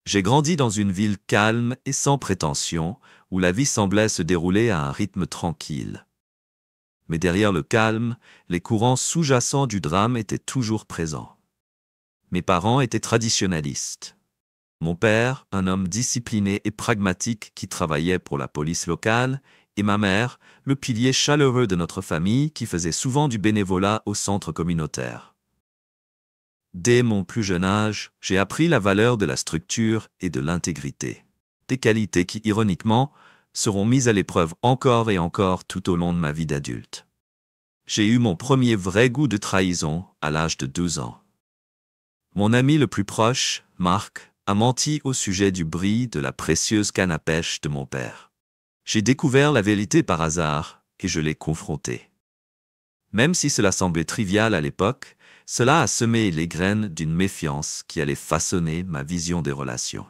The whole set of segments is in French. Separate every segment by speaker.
Speaker 1: J'ai grandi dans une ville calme et sans prétention, où la vie semblait se dérouler à un rythme tranquille. Mais derrière le calme, les courants sous-jacents du drame étaient toujours présents. Mes parents étaient traditionnalistes. Mon père, un homme discipliné et pragmatique qui travaillait pour la police locale, et ma mère, le pilier chaleureux de notre famille qui faisait souvent du bénévolat au centre communautaire. Dès mon plus jeune âge, j'ai appris la valeur de la structure et de l'intégrité. Des qualités qui, ironiquement, seront mises à l'épreuve encore et encore tout au long de ma vie d'adulte. J'ai eu mon premier vrai goût de trahison à l'âge de 12 ans. Mon ami le plus proche, Marc, a menti au sujet du bris de la précieuse canne à pêche de mon père. J'ai découvert la vérité par hasard et je l'ai confronté. Même si cela semblait trivial à l'époque, cela a semé les graines d'une méfiance qui allait façonner ma vision des relations.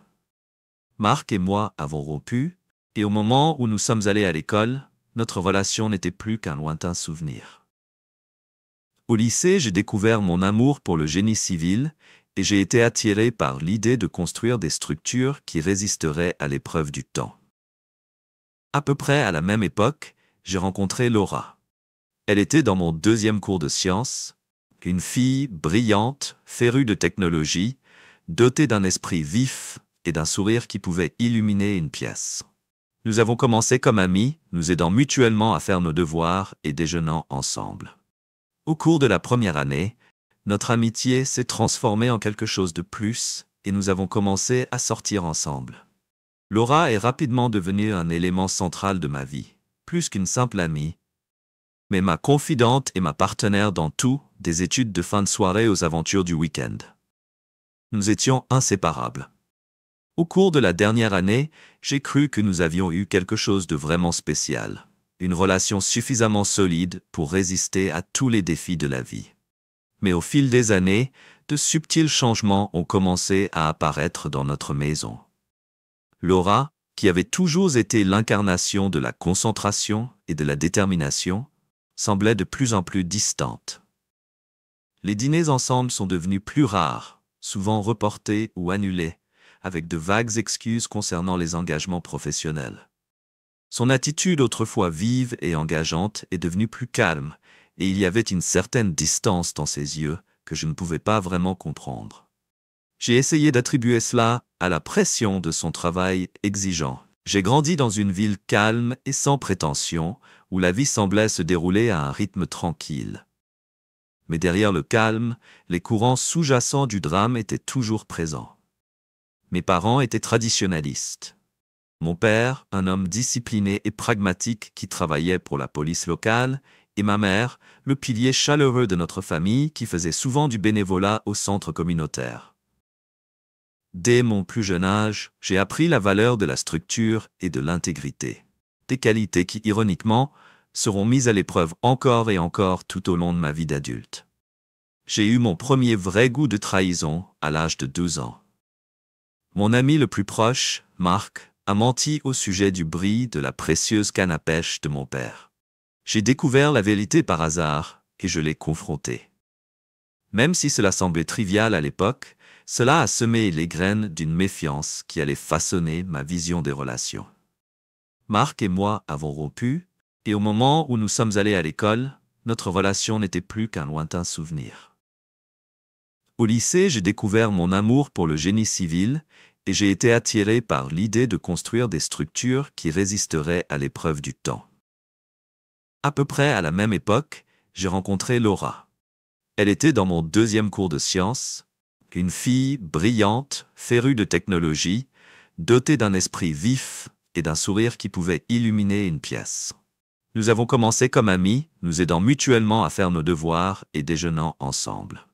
Speaker 1: Marc et moi avons rompu, et au moment où nous sommes allés à l'école, notre relation n'était plus qu'un lointain souvenir. Au lycée, j'ai découvert mon amour pour le génie civil et j'ai été attiré par l'idée de construire des structures qui résisteraient à l'épreuve du temps. À peu près à la même époque, j'ai rencontré Laura. Elle était dans mon deuxième cours de sciences, une fille brillante, férue de technologie, dotée d'un esprit vif et d'un sourire qui pouvait illuminer une pièce. Nous avons commencé comme amis, nous aidant mutuellement à faire nos devoirs et déjeunant ensemble. Au cours de la première année, notre amitié s'est transformée en quelque chose de plus et nous avons commencé à sortir ensemble. Laura est rapidement devenue un élément central de ma vie, plus qu'une simple amie, mais ma confidente et ma partenaire dans tout, des études de fin de soirée aux aventures du week-end. Nous étions inséparables. Au cours de la dernière année, j'ai cru que nous avions eu quelque chose de vraiment spécial, une relation suffisamment solide pour résister à tous les défis de la vie. Mais au fil des années, de subtils changements ont commencé à apparaître dans notre maison. Laura, qui avait toujours été l'incarnation de la concentration et de la détermination, semblait de plus en plus distante. Les dîners ensemble sont devenus plus rares, souvent reportés ou annulés, avec de vagues excuses concernant les engagements professionnels. Son attitude autrefois vive et engageante est devenue plus calme, et il y avait une certaine distance dans ses yeux que je ne pouvais pas vraiment comprendre. J'ai essayé d'attribuer cela à la pression de son travail exigeant. J'ai grandi dans une ville calme et sans prétention, où la vie semblait se dérouler à un rythme tranquille. Mais derrière le calme, les courants sous-jacents du drame étaient toujours présents. Mes parents étaient traditionnalistes. Mon père, un homme discipliné et pragmatique qui travaillait pour la police locale, et ma mère, le pilier chaleureux de notre famille qui faisait souvent du bénévolat au centre communautaire. Dès mon plus jeune âge, j'ai appris la valeur de la structure et de l'intégrité. Des qualités qui, ironiquement, seront mises à l'épreuve encore et encore tout au long de ma vie d'adulte. J'ai eu mon premier vrai goût de trahison à l'âge de 12 ans. Mon ami le plus proche, Marc, a menti au sujet du bris de la précieuse canne à pêche de mon père. J'ai découvert la vérité par hasard et je l'ai confronté. Même si cela semblait trivial à l'époque, cela a semé les graines d'une méfiance qui allait façonner ma vision des relations. Marc et moi avons rompu, et au moment où nous sommes allés à l'école, notre relation n'était plus qu'un lointain souvenir. Au lycée, j'ai découvert mon amour pour le génie civil et j'ai été attiré par l'idée de construire des structures qui résisteraient à l'épreuve du temps. À peu près à la même époque, j'ai rencontré Laura. Elle était dans mon deuxième cours de sciences, une fille brillante, férue de technologie, dotée d'un esprit vif et d'un sourire qui pouvait illuminer une pièce. Nous avons commencé comme amis, nous aidant mutuellement à faire nos devoirs et déjeunant ensemble.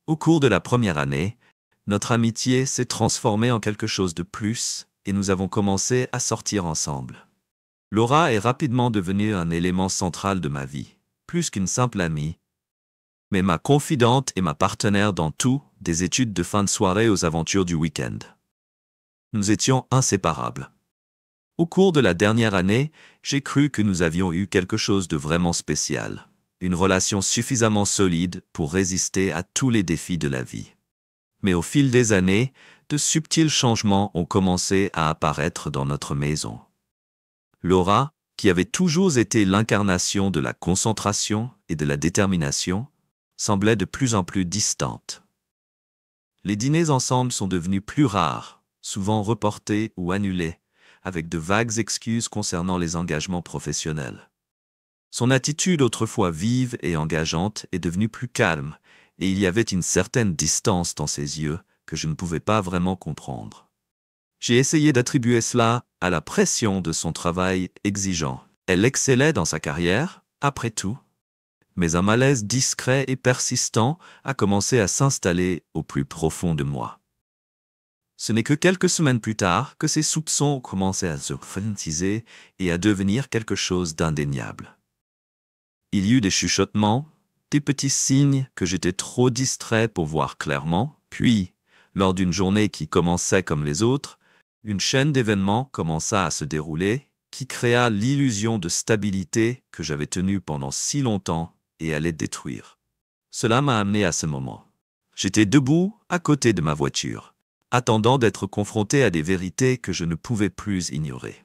Speaker 1: Au cours de la première année, notre amitié s'est transformée en quelque chose de plus et nous avons commencé à sortir ensemble. Laura est rapidement devenue un élément central de ma vie, plus qu'une simple amie, mais ma confidente et ma partenaire dans tout, des études de fin de soirée aux aventures du week-end. Nous étions inséparables. Au cours de la dernière année, j'ai cru que nous avions eu quelque chose de vraiment spécial, une relation suffisamment solide pour résister à tous les défis de la vie. Mais au fil des années, de subtils changements ont commencé à apparaître dans notre maison. Laura, qui avait toujours été l'incarnation de la concentration et de la détermination, semblait de plus en plus distante. Les dîners ensemble sont devenus plus rares, souvent reportés ou annulés, avec de vagues excuses concernant les engagements professionnels. Son attitude autrefois vive et engageante est devenue plus calme, et il y avait une certaine distance dans ses yeux que je ne pouvais pas vraiment comprendre. J'ai essayé d'attribuer cela à la pression de son travail exigeant. Elle excellait dans sa carrière, après tout. Mais un malaise discret et persistant a commencé à s'installer au plus profond de moi. Ce n'est que quelques semaines plus tard que ces soupçons ont commencé à se frénétiser et à devenir quelque chose d'indéniable. Il y eut des chuchotements, des petits signes que j'étais trop distrait pour voir clairement, puis, lors d'une journée qui commençait comme les autres, une chaîne d'événements commença à se dérouler qui créa l'illusion de stabilité que j'avais tenue pendant si longtemps et allait détruire. Cela m'a amené à ce moment. J'étais debout à côté de ma voiture, attendant d'être confronté à des vérités que je ne pouvais plus ignorer.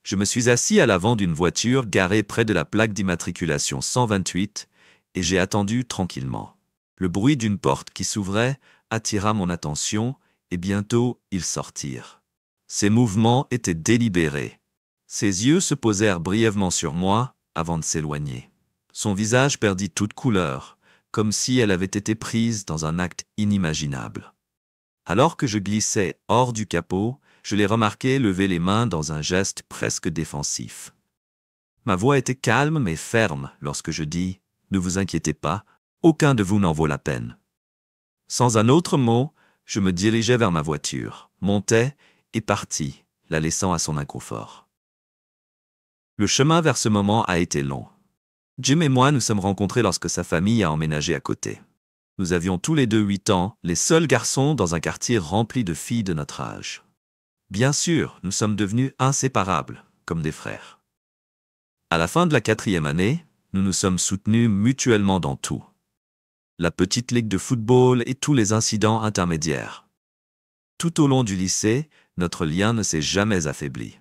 Speaker 1: Je me suis assis à l'avant d'une voiture garée près de la plaque d'immatriculation 128 et j'ai attendu tranquillement. Le bruit d'une porte qui s'ouvrait attira mon attention et bientôt ils sortirent. Ses mouvements étaient délibérés. Ses yeux se posèrent brièvement sur moi avant de s'éloigner. Son visage perdit toute couleur, comme si elle avait été prise dans un acte inimaginable. Alors que je glissais hors du capot, je l'ai remarqué lever les mains dans un geste presque défensif. Ma voix était calme mais ferme lorsque je dis « Ne vous inquiétez pas, aucun de vous n'en vaut la peine ». Sans un autre mot, je me dirigeais vers ma voiture, montais et partis, la laissant à son inconfort. Le chemin vers ce moment a été long. Jim et moi nous sommes rencontrés lorsque sa famille a emménagé à côté. Nous avions tous les deux 8 ans, les seuls garçons dans un quartier rempli de filles de notre âge. Bien sûr, nous sommes devenus inséparables, comme des frères. À la fin de la 4e année, nous nous sommes soutenus mutuellement dans tout. La petite ligue de football et tous les incidents intermédiaires. Tout au long du lycée, notre lien ne s'est jamais affaibli.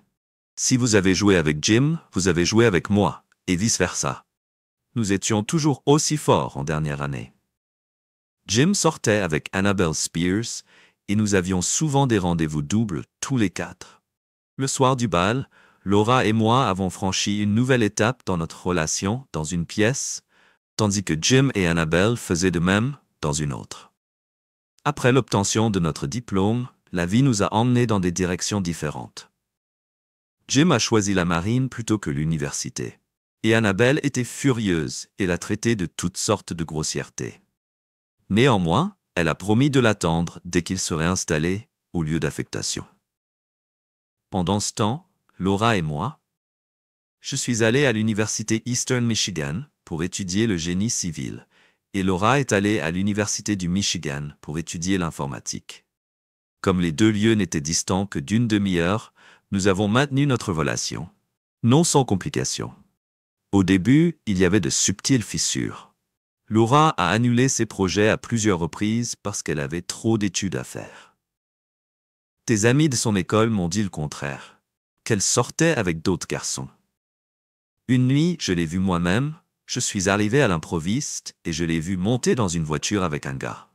Speaker 1: Si vous avez joué avec Jim, vous avez joué avec moi, et vice-versa. Nous étions toujours aussi forts en dernière année. Jim sortait avec Annabelle Spears, et nous avions souvent des rendez-vous doubles tous les 4. Le soir du bal, Laura et moi avons franchi une nouvelle étape dans notre relation dans une pièce, tandis que Jim et Annabelle faisaient de même dans une autre. Après l'obtention de notre diplôme, la vie nous a emmenés dans des directions différentes. Jim a choisi la marine plutôt que l'université. Et Annabelle était furieuse et l'a traité de toutes sortes de grossièretés. Néanmoins, elle a promis de l'attendre dès qu'il serait installé au lieu d'affectation. Pendant ce temps, Laura et moi, je suis allé à l'université Eastern Michigan pour étudier le génie civil, et Laura est allée à l'université du Michigan pour étudier l'informatique. Comme les deux lieux n'étaient distants que d'une demi-heure, nous avons maintenu notre relation, non sans complications. Au début, il y avait de subtiles fissures. Laura a annulé ses projets à plusieurs reprises parce qu'elle avait trop d'études à faire. Tes amis de son école m'ont dit le contraire, qu'elle sortait avec d'autres garçons. Une nuit, je l'ai vue moi-même, je suis arrivé à l'improviste et je l'ai vue monter dans une voiture avec un gars.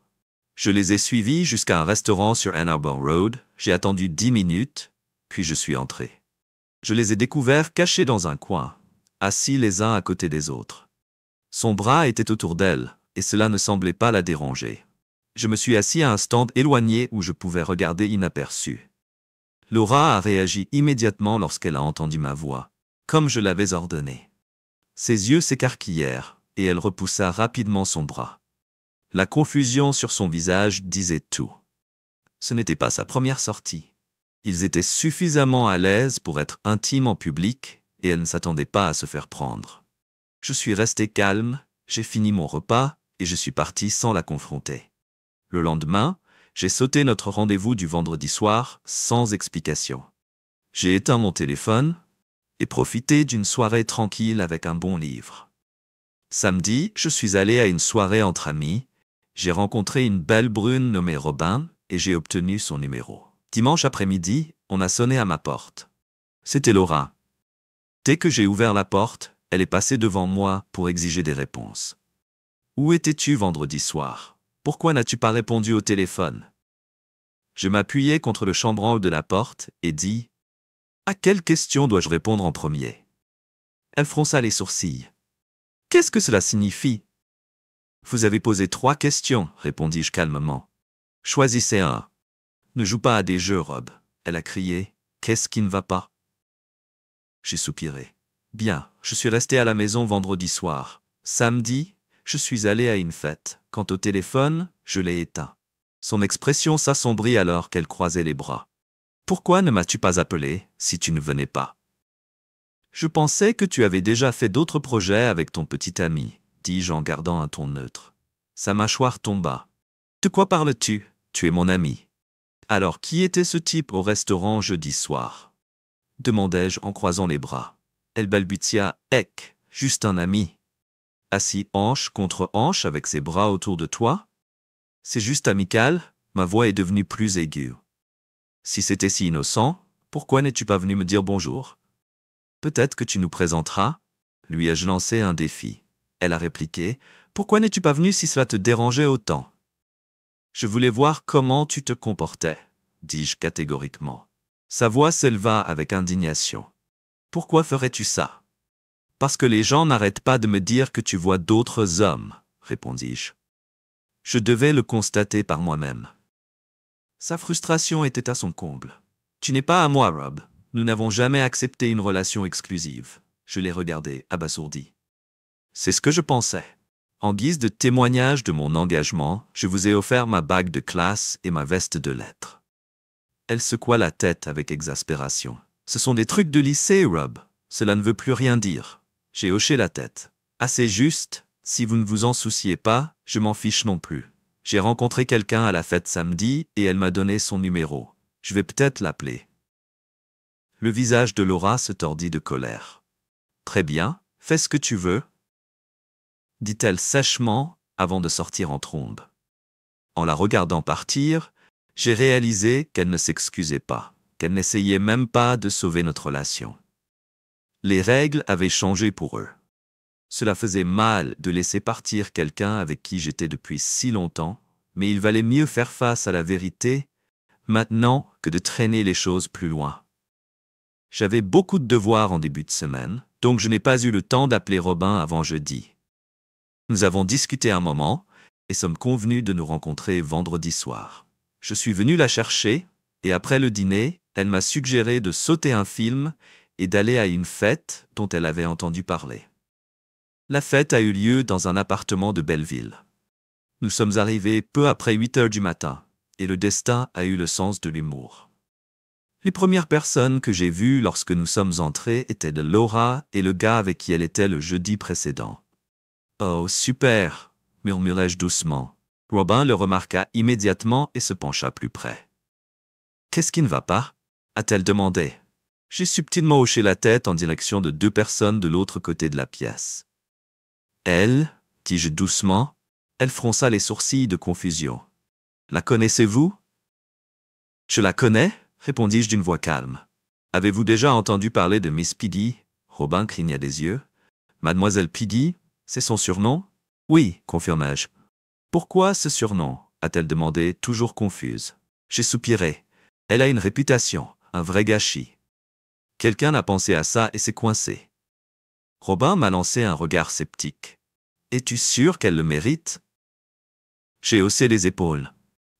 Speaker 1: Je les ai suivis jusqu'à un restaurant sur Ann Arbor Road, j'ai attendu 10 minutes, puis je suis entré. Je les ai découverts cachés dans un coin, assis les uns à côté des autres. Son bras était autour d'elle, et cela ne semblait pas la déranger. Je me suis assis à un stand éloigné où je pouvais regarder inaperçu. Laura a réagi immédiatement lorsqu'elle a entendu ma voix, comme je l'avais ordonné. Ses yeux s'écarquillèrent, et elle repoussa rapidement son bras. La confusion sur son visage disait tout. Ce n'était pas sa première sortie. Ils étaient suffisamment à l'aise pour être intimes en public, et elle ne s'attendait pas à se faire prendre. Je suis resté calme, j'ai fini mon repas, et je suis parti sans la confronter. Le lendemain, j'ai sauté notre rendez-vous du vendredi soir, sans explication. J'ai éteint mon téléphone, et profité d'une soirée tranquille avec un bon livre. Samedi, je suis allé à une soirée entre amis, j'ai rencontré une belle brune nommée Robin, et j'ai obtenu son numéro. Dimanche après-midi, on a sonné à ma porte. C'était Laura. Dès que j'ai ouvert la porte, elle est passée devant moi pour exiger des réponses. Où étais-tu vendredi soir? Pourquoi n'as-tu pas répondu au téléphone? Je m'appuyai contre le chambranle de la porte et dis « À quelle question dois-je répondre en premier ?» Elle fronça les sourcils. « Qu'est-ce que cela signifie ?»« Vous avez posé 3 questions, répondis-je calmement. Choisissez un. Ne joue pas à des jeux, Rob. » Elle a crié. « Qu'est-ce qui ne va pas ?» J'ai soupiré. « Bien, je suis resté à la maison vendredi soir. Samedi, je suis allé à une fête. Quant au téléphone, je l'ai éteint. » Son expression s'assombrit alors qu'elle croisait les bras. « Pourquoi ne m'as-tu pas appelé si tu ne venais pas ?»« Je pensais que tu avais déjà fait d'autres projets avec ton petit ami, dis-je en gardant un ton neutre. Sa mâchoire tomba. « De quoi parles-tu? Tu es mon ami. » Alors qui était ce type au restaurant jeudi soir? Demandai-je en croisant les bras. Elle balbutia « Ec, juste un ami. » Assis hanche contre hanche avec ses bras autour de toi? C'est juste amical, ma voix est devenue plus aiguë. Si c'était si innocent, pourquoi n'es-tu pas venu me dire bonjour? Peut-être que tu nous présenteras? Lui ai-je lancé un défi. Elle a répliqué, pourquoi n'es-tu pas venu si cela te dérangeait autant? Je voulais voir comment tu te comportais, dis-je catégoriquement. Sa voix s'éleva avec indignation. Pourquoi ferais-tu ça? Parce que les gens n'arrêtent pas de me dire que tu vois d'autres hommes, répondis-je. Je devais le constater par moi-même. Sa frustration était à son comble. Tu n'es pas à moi, Rob. Nous n'avons jamais accepté une relation exclusive. Je l'ai regardé, abasourdi. C'est ce que je pensais. En guise de témoignage de mon engagement, je vous ai offert ma bague de classe et ma veste de lettres. Elle secoua la tête avec exaspération. Ce sont des trucs de lycée, Rob. Cela ne veut plus rien dire. J'ai hoché la tête. Assez juste. Si vous ne vous en souciez pas, je m'en fiche non plus. J'ai rencontré quelqu'un à la fête samedi et elle m'a donné son numéro. Je vais peut-être l'appeler. Le visage de Laura se tordit de colère. Très bien, fais ce que tu veux, dit-elle sèchement avant de sortir en trombe. En la regardant partir, j'ai réalisé qu'elle ne s'excusait pas, qu'elle n'essayait même pas de sauver notre relation. Les règles avaient changé pour eux. Cela faisait mal de laisser partir quelqu'un avec qui j'étais depuis si longtemps, mais il valait mieux faire face à la vérité maintenant que de traîner les choses plus loin. J'avais beaucoup de devoirs en début de semaine, donc je n'ai pas eu le temps d'appeler Robin avant jeudi. Nous avons discuté un moment et sommes convenus de nous rencontrer vendredi soir. Je suis venu la chercher et après le dîner, elle m'a suggéré de sauter un film et d'aller à une fête dont elle avait entendu parler. La fête a eu lieu dans un appartement de Belleville. Nous sommes arrivés peu après 8 heures du matin, et le destin a eu le sens de l'humour. Les premières personnes que j'ai vues lorsque nous sommes entrés étaient de Laura et le gars avec qui elle était le jeudi précédent. « Oh, super !» murmurai-je doucement. Robin le remarqua immédiatement et se pencha plus près. « Qu'est-ce qui ne va pas ?» a-t-elle demandé. J'ai subtilement hoché la tête en direction de 2 personnes de l'autre côté de la pièce. « Elle ?» dis-je doucement. Elle fronça les sourcils de confusion. « La connaissez-vous ?»« Je la connais ?» répondis-je d'une voix calme. « Avez-vous déjà entendu parler de Miss Piddy ?» Robin cligna des yeux. « Mademoiselle Piddy, c'est son surnom ?»« Oui, confirmai-je. »« Pourquoi ce surnom ?» a-t-elle demandé, toujours confuse. J'ai soupiré. Elle a une réputation, un vrai gâchis. Quelqu'un a pensé à ça et s'est coincé. Robin m'a lancé un regard sceptique. « Es-tu sûr qu'elle le mérite ?» J'ai haussé les épaules.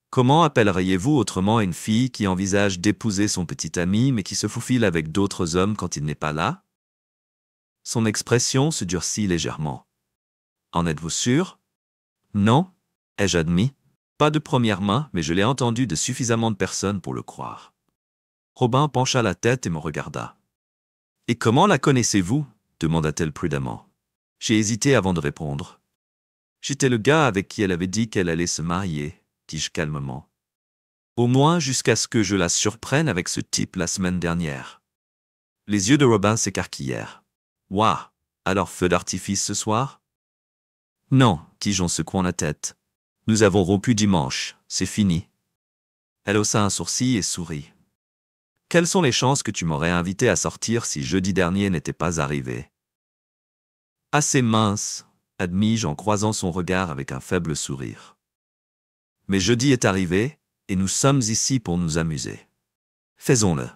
Speaker 1: Comment appelleriez-vous autrement une fille qui envisage d'épouser son petit ami mais qui se faufile avec d'autres hommes quand il n'est pas là? Son expression se durcit légèrement. En êtes-vous sûr? Non, ai-je admis. Pas de première main, mais je l'ai entendu de suffisamment de personnes pour le croire. Robin pencha la tête et me regarda. Et comment la connaissez-vous? Demanda-t-elle prudemment. J'ai hésité avant de répondre. J'étais le gars avec qui elle avait dit qu'elle allait se marier, dis-je calmement. Au moins jusqu'à ce que je la surprenne avec ce type la semaine dernière. Les yeux de Robin s'écarquillèrent. Ouah, alors feu d'artifice ce soir? Non, dis-je en secouant la tête. Nous avons rompu dimanche, c'est fini. Elle haussa un sourcil et sourit. Quelles sont les chances que tu m'aurais invité à sortir si jeudi dernier n'était pas arrivé? Assez mince, admis-je en croisant son regard avec un faible sourire. Mais jeudi est arrivé, et nous sommes ici pour nous amuser. Faisons-le.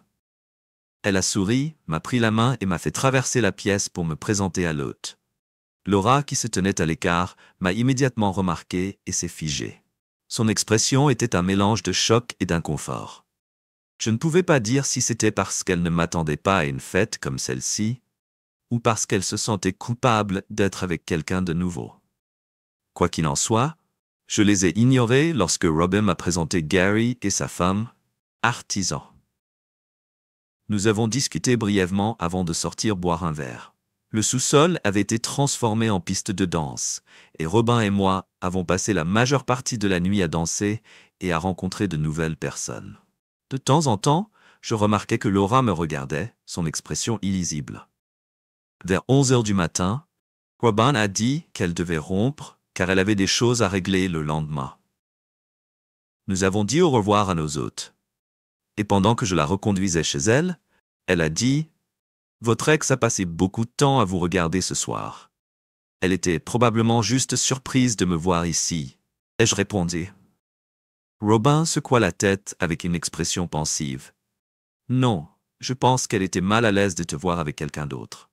Speaker 1: Elle a souri, m'a pris la main et m'a fait traverser la pièce pour me présenter à l'hôte. Laura, qui se tenait à l'écart, m'a immédiatement remarqué et s'est figée. Son expression était un mélange de choc et d'inconfort. Je ne pouvais pas dire si c'était parce qu'elle ne m'attendait pas à une fête comme celle-ci, ou parce qu'elle se sentait coupable d'être avec quelqu'un de nouveau. Quoi qu'il en soit, je les ai ignorés lorsque Robin m'a présenté Gary et sa femme, artisan. Nous avons discuté brièvement avant de sortir boire un verre. Le sous-sol avait été transformé en piste de danse, et Robin et moi avons passé la majeure partie de la nuit à danser et à rencontrer de nouvelles personnes. De temps en temps, je remarquais que Laura me regardait, son expression illisible. Vers 11 heures du matin, Robin a dit qu'elle devait rompre car elle avait des choses à régler le lendemain. Nous avons dit au revoir à nos hôtes. Et pendant que je la reconduisais chez elle, elle a dit « Votre ex a passé beaucoup de temps à vous regarder ce soir. Elle était probablement juste surprise de me voir ici. » Ai-je répondu. Robin secoua la tête avec une expression pensive. « Non, je pense qu'elle était mal à l'aise de te voir avec quelqu'un d'autre. »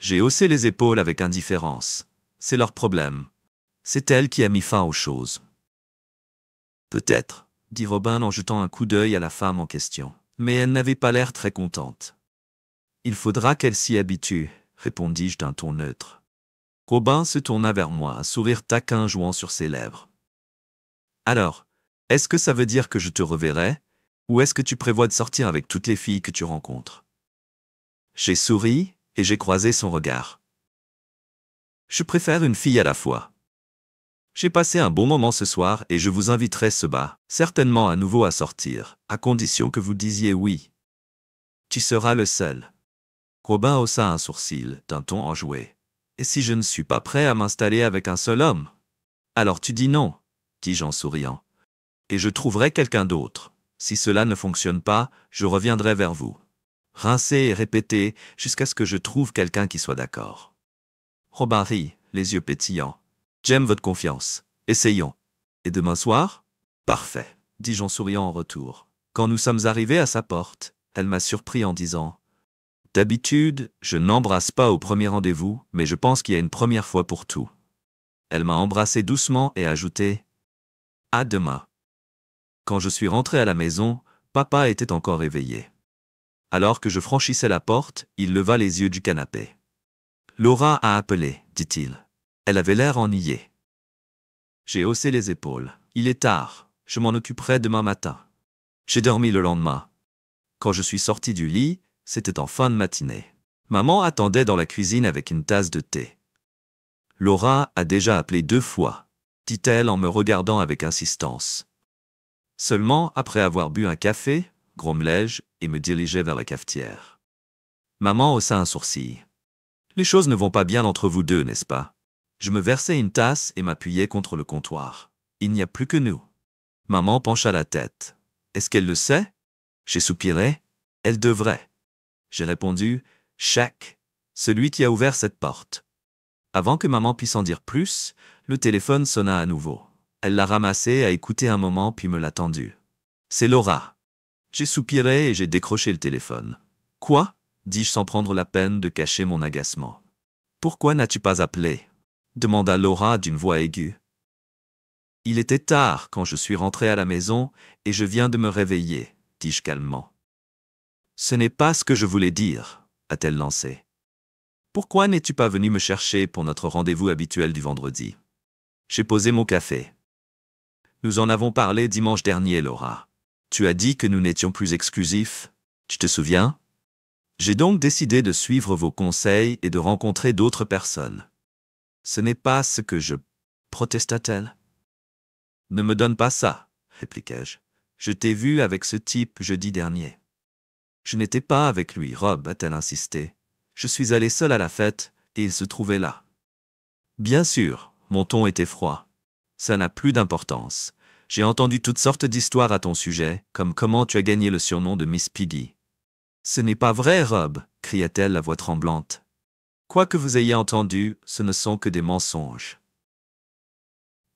Speaker 1: J'ai haussé les épaules avec indifférence. C'est leur problème. C'est elle qui a mis fin aux choses. Peut-être, dit Robin en jetant un coup d'œil à la femme en question. Mais elle n'avait pas l'air très contente. Il faudra qu'elle s'y habitue, répondis-je d'un ton neutre. Robin se tourna vers moi, un sourire taquin jouant sur ses lèvres. Alors, est-ce que ça veut dire que je te reverrai, ou est-ce que tu prévois de sortir avec toutes les filles que tu rencontres? J'ai souri, et j'ai croisé son regard. Je préfère une fille à la fois. J'ai passé un bon moment ce soir et je vous inviterai certainement à nouveau à sortir, à condition que vous disiez oui. Tu seras le seul. Robin haussa un sourcil, d'un ton enjoué. Et si je ne suis pas prêt à m'installer avec un seul homme? Alors tu dis non, dis-je en souriant. Et je trouverai quelqu'un d'autre. Si cela ne fonctionne pas, je reviendrai vers vous. Rincer et répéter jusqu'à ce que je trouve quelqu'un qui soit d'accord. Robin rit, les yeux pétillants. J'aime votre confiance. Essayons. Et demain soir? Parfait, dis-je en souriant en retour. Quand nous sommes arrivés à sa porte, elle m'a surpris en disant « D'habitude, je n'embrasse pas au premier rendez-vous, mais je pense qu'il y a une première fois pour tout. » Elle m'a embrassé doucement et ajouté « À demain. » Quand je suis rentré à la maison, papa était encore éveillé. Alors que je franchissais la porte, il leva les yeux du canapé. « Laura a appelé, dit-il. Elle avait l'air ennuyée. » J'ai haussé les épaules. Il est tard, je m'en occuperai demain matin. J'ai dormi le lendemain. Quand je suis sorti du lit, c'était en fin de matinée. Maman attendait dans la cuisine avec une tasse de thé. « Laura a déjà appelé 2 fois, dit-elle en me regardant avec insistance. Seulement après avoir bu un café, grommelai-je et me dirigeai vers la cafetière. Maman haussa un sourcil. « Les choses ne vont pas bien entre vous deux, n'est-ce pas? » Je me versai une tasse et m'appuyai contre le comptoir. Il n'y a plus que nous. Maman pencha la tête. Est-ce qu'elle le sait? J'ai soupiré. Elle devrait. J'ai répondu, Shaq, celui qui a ouvert cette porte. Avant que maman puisse en dire plus, le téléphone sonna à nouveau. Elle l'a ramassé, a écouté un moment puis me l'a tendu. C'est Laura. J'ai soupiré et j'ai décroché le téléphone. Quoi? Dis-je sans prendre la peine de cacher mon agacement. Pourquoi n'as-tu pas appelé? Demanda Laura d'une voix aiguë. Il était tard quand je suis rentré à la maison et je viens de me réveiller, dis-je calmement. Ce n'est pas ce que je voulais dire, a-t-elle lancé. Pourquoi n'es-tu pas venu me chercher pour notre rendez-vous habituel du vendredi? J'ai posé mon café. Nous en avons parlé dimanche dernier, Laura. Tu as dit que nous n'étions plus exclusifs. Tu te souviens? J'ai donc décidé de suivre vos conseils et de rencontrer d'autres personnes. Ce n'est pas ce que je... protesta-t-elle. Ne me donne pas ça, répliquai-je. Je t'ai vu avec ce type jeudi dernier. Je n'étais pas avec lui, Rob, a-t-elle insisté. Je suis allé seul à la fête, et il se trouvait là. Bien sûr, mon ton était froid. Ça n'a plus d'importance. J'ai entendu toutes sortes d'histoires à ton sujet, comme comment tu as gagné le surnom de Miss Piggy. Ce n'est pas vrai, Rob, cria-t-elle, la voix tremblante. Quoi que vous ayez entendu, ce ne sont que des mensonges.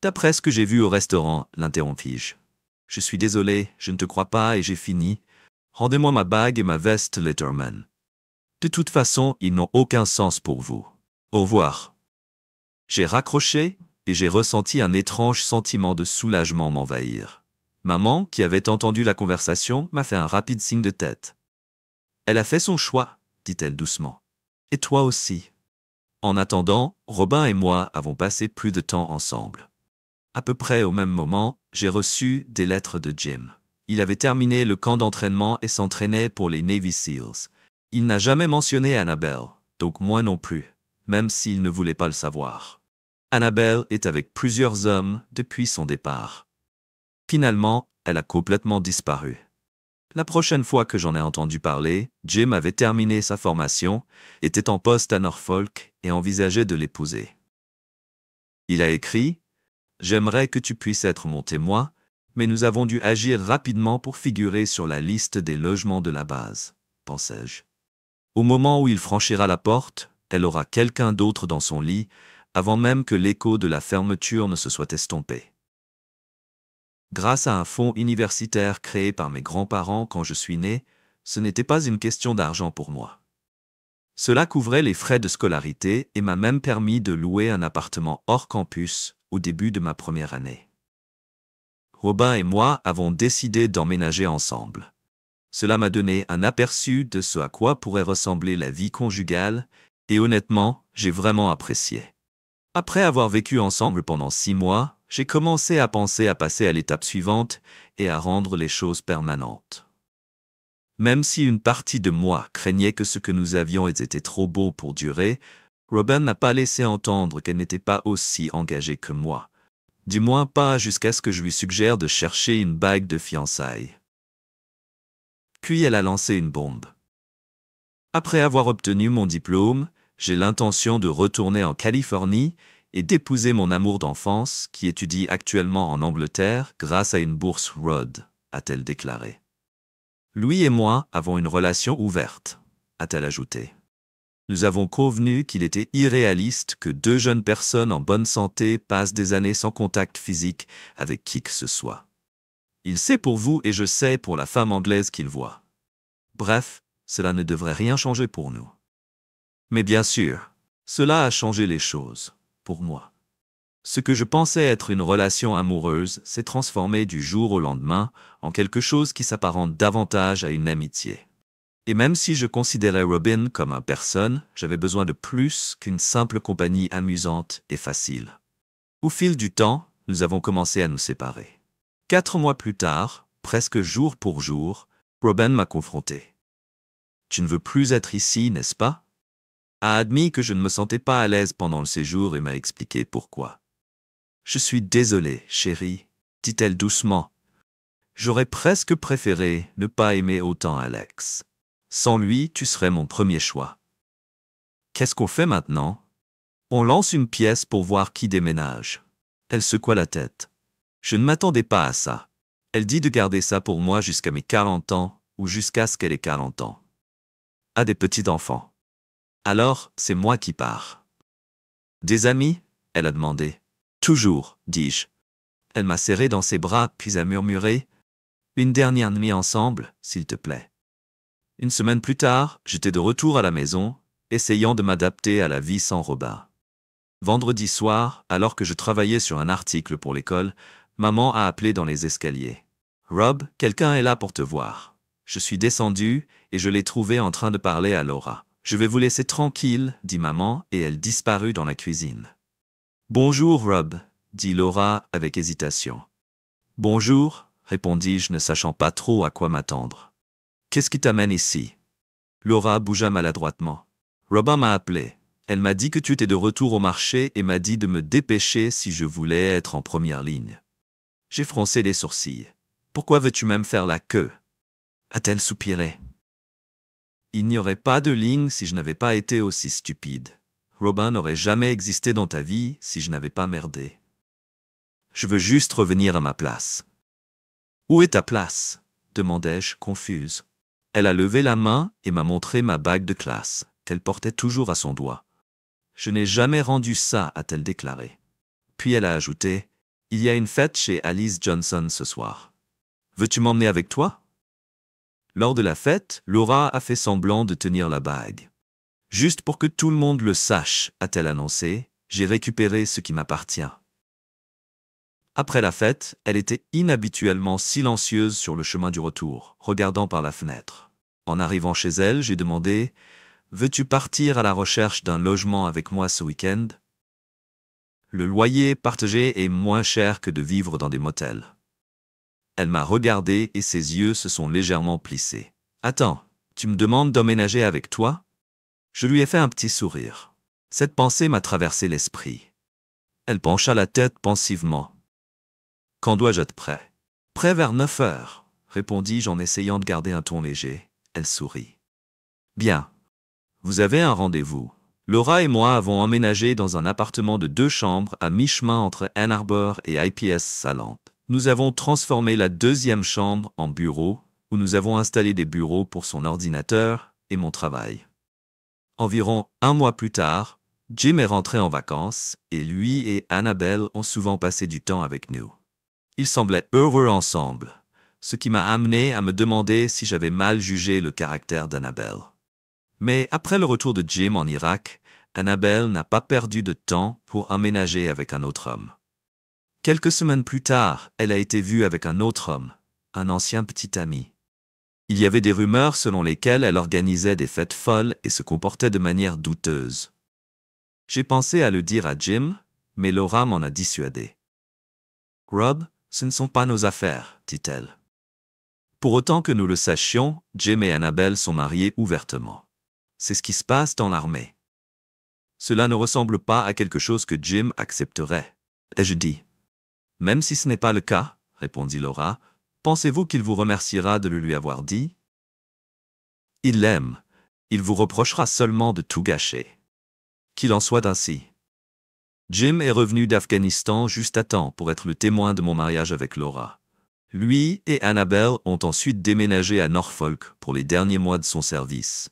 Speaker 1: D'après ce que j'ai vu au restaurant, l'interrompis-je. Je suis désolé, je ne te crois pas et j'ai fini. Rendez-moi ma bague et ma veste, Letterman. De toute façon, ils n'ont aucun sens pour vous. Au revoir. J'ai raccroché et j'ai ressenti un étrange sentiment de soulagement m'envahir. Maman, qui avait entendu la conversation, m'a fait un rapide signe de tête. Elle a fait son choix, dit-elle doucement. Et toi aussi. En attendant, Robin et moi avons passé plus de temps ensemble. À peu près au même moment, j'ai reçu des lettres de Jim. Il avait terminé le camp d'entraînement et s'entraînait pour les Navy Seals. Il n'a jamais mentionné Annabelle, donc moi non plus, même s'il ne voulait pas le savoir. Annabelle est avec plusieurs hommes depuis son départ. Finalement, elle a complètement disparu. La prochaine fois que j'en ai entendu parler, Jim avait terminé sa formation, était en poste à Norfolk et envisageait de l'épouser. Il a écrit « J'aimerais que tu puisses être mon témoin, mais nous avons dû agir rapidement pour figurer sur la liste des logements de la base, pensais-je. Au moment où il franchira la porte, elle aura quelqu'un d'autre dans son lit, avant même que l'écho de la fermeture ne se soit estompé. » Grâce à un fonds universitaire créé par mes grands-parents quand je suis né, ce n'était pas une question d'argent pour moi. Cela couvrait les frais de scolarité et m'a même permis de louer un appartement hors campus au début de ma première année. Robin et moi avons décidé d'emménager ensemble. Cela m'a donné un aperçu de ce à quoi pourrait ressembler la vie conjugale, et honnêtement, j'ai vraiment apprécié. Après avoir vécu ensemble pendant 6 mois, j'ai commencé à penser à passer à l'étape suivante et à rendre les choses permanentes. Même si une partie de moi craignait que ce que nous avions était trop beau pour durer, Robin n'a pas laissé entendre qu'elle n'était pas aussi engagée que moi. Du moins pas jusqu'à ce que je lui suggère de chercher une bague de fiançailles. Puis elle a lancé une bombe. Après avoir obtenu mon diplôme, j'ai l'intention de retourner en Californie et d'épouser mon amour d'enfance qui étudie actuellement en Angleterre grâce à une bourse Rhodes, a-t-elle déclaré. Louis et moi avons une relation ouverte, a-t-elle ajouté. Nous avons convenu qu'il était irréaliste que 2 jeunes personnes en bonne santé passent des années sans contact physique avec qui que ce soit. Il sait pour vous et je sais pour la femme anglaise qu'il voit. Bref, cela ne devrait rien changer pour nous. Mais bien sûr, cela a changé les choses, pour moi. Ce que je pensais être une relation amoureuse s'est transformé du jour au lendemain en quelque chose qui s'apparente davantage à une amitié. Et même si je considérais Robin comme une personne, j'avais besoin de plus qu'une simple compagnie amusante et facile. Au fil du temps, nous avons commencé à nous séparer. 4 mois plus tard, presque jour pour jour, Robin m'a confronté. « Tu ne veux plus être ici, n'est-ce pas ?» A admis que je ne me sentais pas à l'aise pendant le séjour et m'a expliqué pourquoi. « Je suis désolée, chérie, dit-elle doucement. J'aurais presque préféré ne pas aimer autant Alex. Sans lui, tu serais mon premier choix. Qu'est-ce qu'on fait maintenant? On lance une pièce pour voir qui déménage. » Elle secoua la tête. Je ne m'attendais pas à ça. Elle dit de garder ça pour moi jusqu'à mes 40 ans ou jusqu'à ce qu'elle ait 40 ans. A des petits-enfants. Alors, c'est moi qui pars. Des amis? Elle a demandé. Toujours, dis-je. Elle m'a serré dans ses bras puis a murmuré. Une dernière nuit ensemble, s'il te plaît. Une semaine plus tard, j'étais de retour à la maison, essayant de m'adapter à la vie sans Robin. Vendredi soir, alors que je travaillais sur un article pour l'école, maman a appelé dans les escaliers. « Rob, quelqu'un est là pour te voir. » Je suis descendu et je l'ai trouvé en train de parler à Laura. « Je vais vous laisser tranquille, » dit maman, et elle disparut dans la cuisine. « Bonjour, Rob, » dit Laura avec hésitation. « Bonjour, » répondis-je, ne sachant pas trop à quoi m'attendre. « Qu'est-ce qui t'amène ici ?» Laura bougea maladroitement. « Robin m'a appelé. Elle m'a dit que tu étais de retour au marché et m'a dit de me dépêcher si je voulais être en première ligne. » J'ai froncé les sourcils. « Pourquoi veux-tu même faire la queue ?» a-t-elle soupiré. Il n'y aurait pas de ligne si je n'avais pas été aussi stupide. Robin n'aurait jamais existé dans ta vie si je n'avais pas merdé. Je veux juste revenir à ma place. Où est ta place? Demandai-je, confuse. Elle a levé la main et m'a montré ma bague de classe, qu'elle portait toujours à son doigt. Je n'ai jamais rendu ça, a-t-elle déclaré. Puis elle a ajouté, il y a une fête chez Alice Johnson ce soir. Veux-tu m'emmener avec toi? Lors de la fête, Laura a fait semblant de tenir la bague. Juste pour que tout le monde le sache, a-t-elle annoncé, j'ai récupéré ce qui m'appartient. Après la fête, elle était inhabituellement silencieuse sur le chemin du retour, regardant par la fenêtre. En arrivant chez elle, j'ai demandé « Veux-tu partir à la recherche d'un logement avec moi ce week-end » Le loyer partagé est moins cher que de vivre dans des motels. Elle m'a regardé et ses yeux se sont légèrement plissés. « Attends, tu me demandes d'emménager avec toi ?» Je lui ai fait un petit sourire. Cette pensée m'a traversé l'esprit. Elle pencha la tête pensivement. « Quand dois-je être prêt ?»« Prêt vers 9 heures, » répondis-je en essayant de garder un ton léger. Elle sourit. « Bien. Vous avez un rendez-vous. » Laura et moi avons emménagé dans un appartement de 2 chambres à mi-chemin entre Ann Arbor et IPS Salent. Nous avons transformé la 2e chambre en bureau, où nous avons installé des bureaux pour son ordinateur et mon travail. Environ 1 mois plus tard, Jim est rentré en vacances et lui et Annabelle ont souvent passé du temps avec nous. Ils semblaient heureux ensemble, ce qui m'a amené à me demander si j'avais mal jugé le caractère d'Annabelle. Mais après le retour de Jim en Irak, Annabelle n'a pas perdu de temps pour emménager avec un autre homme. Quelques semaines plus tard, elle a été vue avec un autre homme, un ancien petit ami. Il y avait des rumeurs selon lesquelles elle organisait des fêtes folles et se comportait de manière douteuse. J'ai pensé à le dire à Jim, mais Laura m'en a dissuadé. « Rob, ce ne sont pas nos affaires, dit-elle. » Pour autant que nous le sachions, Jim et Annabelle sont mariés ouvertement. C'est ce qui se passe dans l'armée. Cela ne ressemble pas à quelque chose que Jim accepterait, ai-je dit. Même si ce n'est pas le cas, répondit Laura, pensez-vous qu'il vous remerciera de le lui avoir dit? Il l'aime. Il vous reprochera seulement de tout gâcher. Qu'il en soit ainsi. Jim est revenu d'Afghanistan juste à temps pour être le témoin de mon mariage avec Laura. Lui et Annabelle ont ensuite déménagé à Norfolk pour les derniers mois de son service.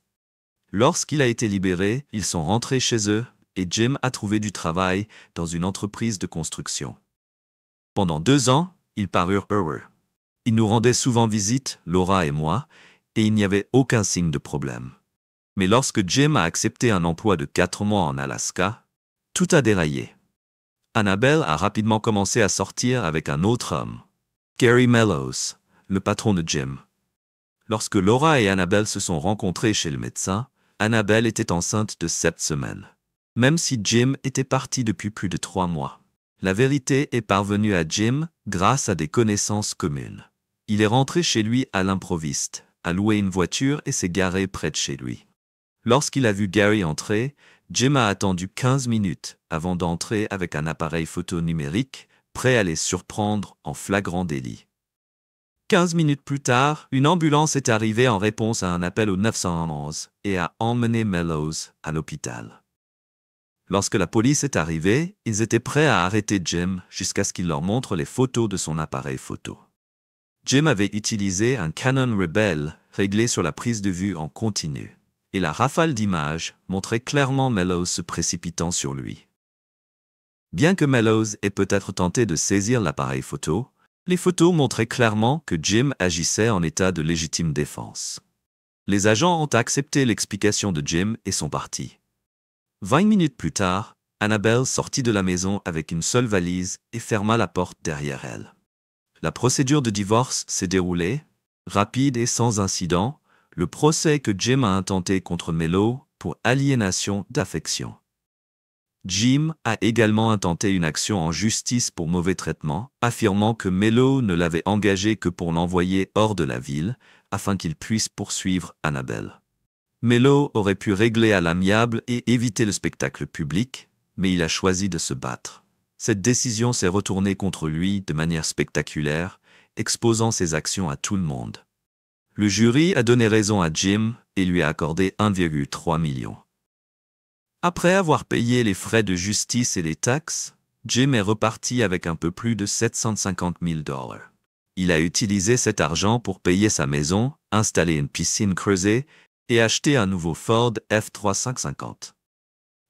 Speaker 1: Lorsqu'il a été libéré, ils sont rentrés chez eux et Jim a trouvé du travail dans une entreprise de construction. Pendant 2 ans, ils parurent heureux. Ils nous rendaient souvent visite, Laura et moi, et il n'y avait aucun signe de problème. Mais lorsque Jim a accepté un emploi de 4 mois en Alaska, tout a déraillé. Annabelle a rapidement commencé à sortir avec un autre homme, Gary Mellows, le patron de Jim. Lorsque Laura et Annabelle se sont rencontrés chez le médecin, Annabelle était enceinte de 7 semaines. Même si Jim était parti depuis plus de 3 mois. La vérité est parvenue à Jim grâce à des connaissances communes. Il est rentré chez lui à l'improviste, a loué une voiture et s'est garé près de chez lui. Lorsqu'il a vu Gary entrer, Jim a attendu 15 minutes avant d'entrer avec un appareil photo numérique, prêt à les surprendre en flagrant délit. 15 minutes plus tard, une ambulance est arrivée en réponse à un appel au 911 et a emmené Mellows à l'hôpital. Lorsque la police est arrivée, ils étaient prêts à arrêter Jim jusqu'à ce qu'il leur montre les photos de son appareil photo. Jim avait utilisé un Canon Rebel réglé sur la prise de vue en continu, et la rafale d'images montrait clairement Mellows se précipitant sur lui. Bien que Mellows ait peut-être tenté de saisir l'appareil photo, les photos montraient clairement que Jim agissait en état de légitime défense. Les agents ont accepté l'explication de Jim et sont partis. 20 minutes plus tard, Annabelle sortit de la maison avec une seule valise et ferma la porte derrière elle. La procédure de divorce s'est déroulée, rapide et sans incident, le procès que Jim a intenté contre Mellows pour aliénation d'affection. Jim a également intenté une action en justice pour mauvais traitement, affirmant que Mellows ne l'avait engagé que pour l'envoyer hors de la ville, afin qu'il puisse poursuivre Annabelle. Mellows aurait pu régler à l'amiable et éviter le spectacle public, mais il a choisi de se battre. Cette décision s'est retournée contre lui de manière spectaculaire, exposant ses actions à tout le monde. Le jury a donné raison à Jim et lui a accordé 1,3 million. Après avoir payé les frais de justice et les taxes, Jim est reparti avec un peu plus de 750 000 $. Il a utilisé cet argent pour payer sa maison, installer une piscine creusée et acheter un nouveau Ford F-350.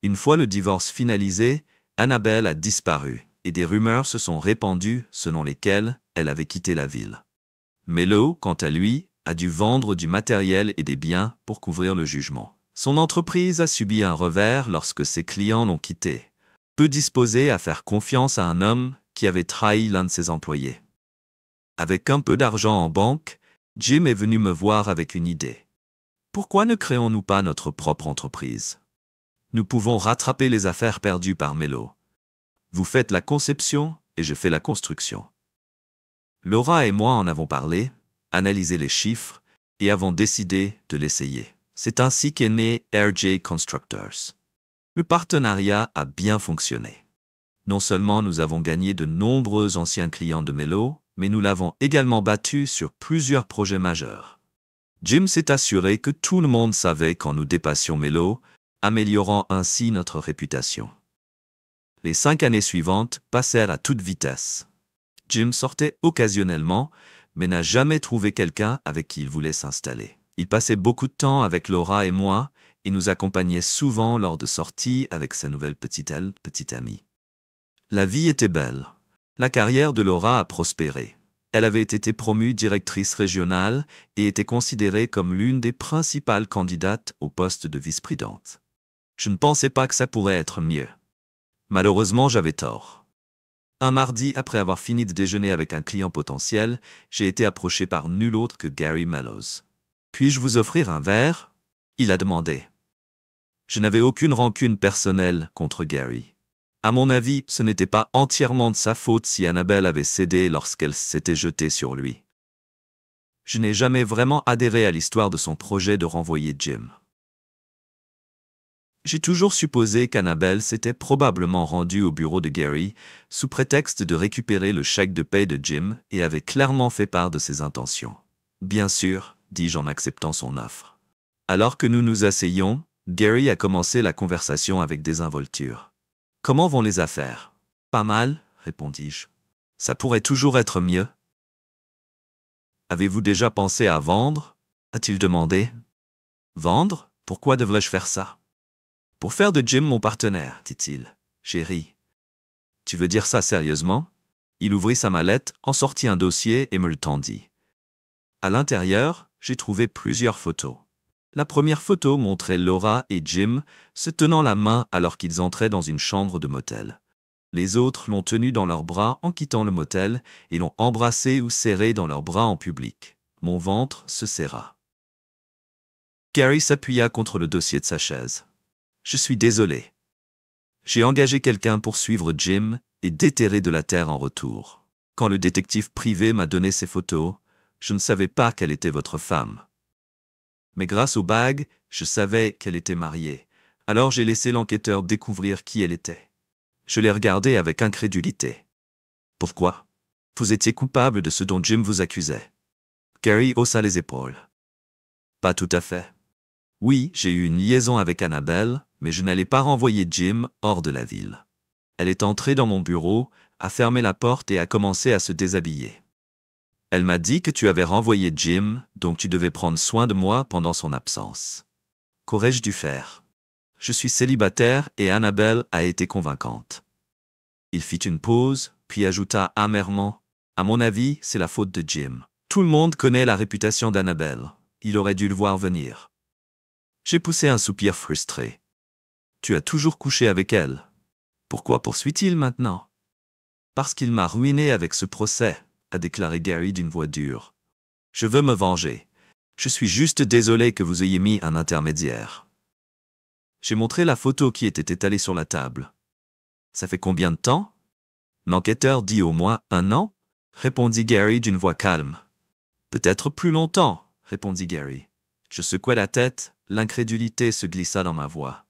Speaker 1: Une fois le divorce finalisé, Annabelle a disparu et des rumeurs se sont répandues selon lesquelles elle avait quitté la ville. Melo, quant à lui, a dû vendre du matériel et des biens pour couvrir le jugement. Son entreprise a subi un revers lorsque ses clients l'ont quitté, peu disposé à faire confiance à un homme qui avait trahi l'un de ses employés. Avec un peu d'argent en banque, Jim est venu me voir avec une idée. Pourquoi ne créons-nous pas notre propre entreprise? Nous pouvons rattraper les affaires perdues par Melo. Vous faites la conception et je fais la construction. Laura et moi en avons parlé, analysé les chiffres et avons décidé de l'essayer. C'est ainsi qu'est né RJ Constructors. Le partenariat a bien fonctionné. Non seulement nous avons gagné de nombreux anciens clients de Melo, mais nous l'avons également battu sur plusieurs projets majeurs. Jim s'est assuré que tout le monde savait quand nous dépassions Melo, améliorant ainsi notre réputation. Les 5 années suivantes passèrent à toute vitesse. Jim sortait occasionnellement, mais n'a jamais trouvé quelqu'un avec qui il voulait s'installer. Il passait beaucoup de temps avec Laura et moi, et nous accompagnait souvent lors de sorties avec sa nouvelle petite amie. La vie était belle. La carrière de Laura a prospéré. Elle avait été promue directrice régionale et était considérée comme l'une des principales candidates au poste de vice-présidente. Je ne pensais pas que ça pourrait être mieux. Malheureusement, j'avais tort. Un mardi, après avoir fini de déjeuner avec un client potentiel, j'ai été approché par nul autre que Gary Mellows. « Puis-je vous offrir un verre ?» il a demandé. Je n'avais aucune rancune personnelle contre Gary. À mon avis, ce n'était pas entièrement de sa faute si Annabelle avait cédé lorsqu'elle s'était jetée sur lui. Je n'ai jamais vraiment adhéré à l'histoire de son projet de renvoyer Jim. J'ai toujours supposé qu'Annabelle s'était probablement rendue au bureau de Gary sous prétexte de récupérer le chèque de paie de Jim et avait clairement fait part de ses intentions. Bien sûr, dis-je en acceptant son offre. Alors que nous nous asseyions, Gary a commencé la conversation avec désinvolture. « Comment vont les affaires ?»« Pas mal, répondis-je. Ça pourrait toujours être mieux. »« Avez-vous déjà pensé à vendre ?» a-t-il demandé. « Vendre? Pourquoi devrais-je faire ça ?»« Pour faire de Jim mon partenaire, dit-il. J'ai ri. « Tu veux dire ça sérieusement ?» Il ouvrit sa mallette, en sortit un dossier et me le tendit. À l'intérieur, j'ai trouvé plusieurs photos. La première photo montrait Laura et Jim se tenant la main alors qu'ils entraient dans une chambre de motel. Les autres l'ont tenu dans leurs bras en quittant le motel et l'ont embrassé ou serré dans leurs bras en public. Mon ventre se serra. Gary s'appuya contre le dossier de sa chaise. « Je suis désolé. J'ai engagé quelqu'un pour suivre Jim et déterrer de la terre en retour. Quand le détective privé m'a donné ces photos, je ne savais pas qu'elle était votre femme. Mais grâce aux bagues, je savais qu'elle était mariée. Alors j'ai laissé l'enquêteur découvrir qui elle était. Je l'ai regardée avec incrédulité. « Pourquoi? Vous étiez coupable de ce dont Jim vous accusait. » Gary haussa les épaules. « Pas tout à fait. Oui, j'ai eu une liaison avec Annabelle, mais je n'allais pas renvoyer Jim hors de la ville. Elle est entrée dans mon bureau, a fermé la porte et a commencé à se déshabiller. Elle m'a dit que tu avais renvoyé Jim, donc tu devais prendre soin de moi pendant son absence. Qu'aurais-je dû faire? Je suis célibataire et Annabelle a été convaincante. » Il fit une pause, puis ajouta amèrement, « À mon avis, c'est la faute de Jim. Tout le monde connaît la réputation d'Annabelle. Il aurait dû le voir venir. » J'ai poussé un soupir frustré. « Tu as toujours couché avec elle. Pourquoi poursuit-il maintenant? »« Parce qu'il m'a ruiné avec ce procès, » a déclaré Gary d'une voix dure. « Je veux me venger. Je suis juste désolé que vous ayez mis un intermédiaire. » J'ai montré la photo qui était étalée sur la table. « Ça fait combien de temps? » L'enquêteur dit au moins 1 an, répondit Gary d'une voix calme. « Peut-être plus longtemps, répondit Gary. Je secouai la tête, l'incrédulité se glissa dans ma voix.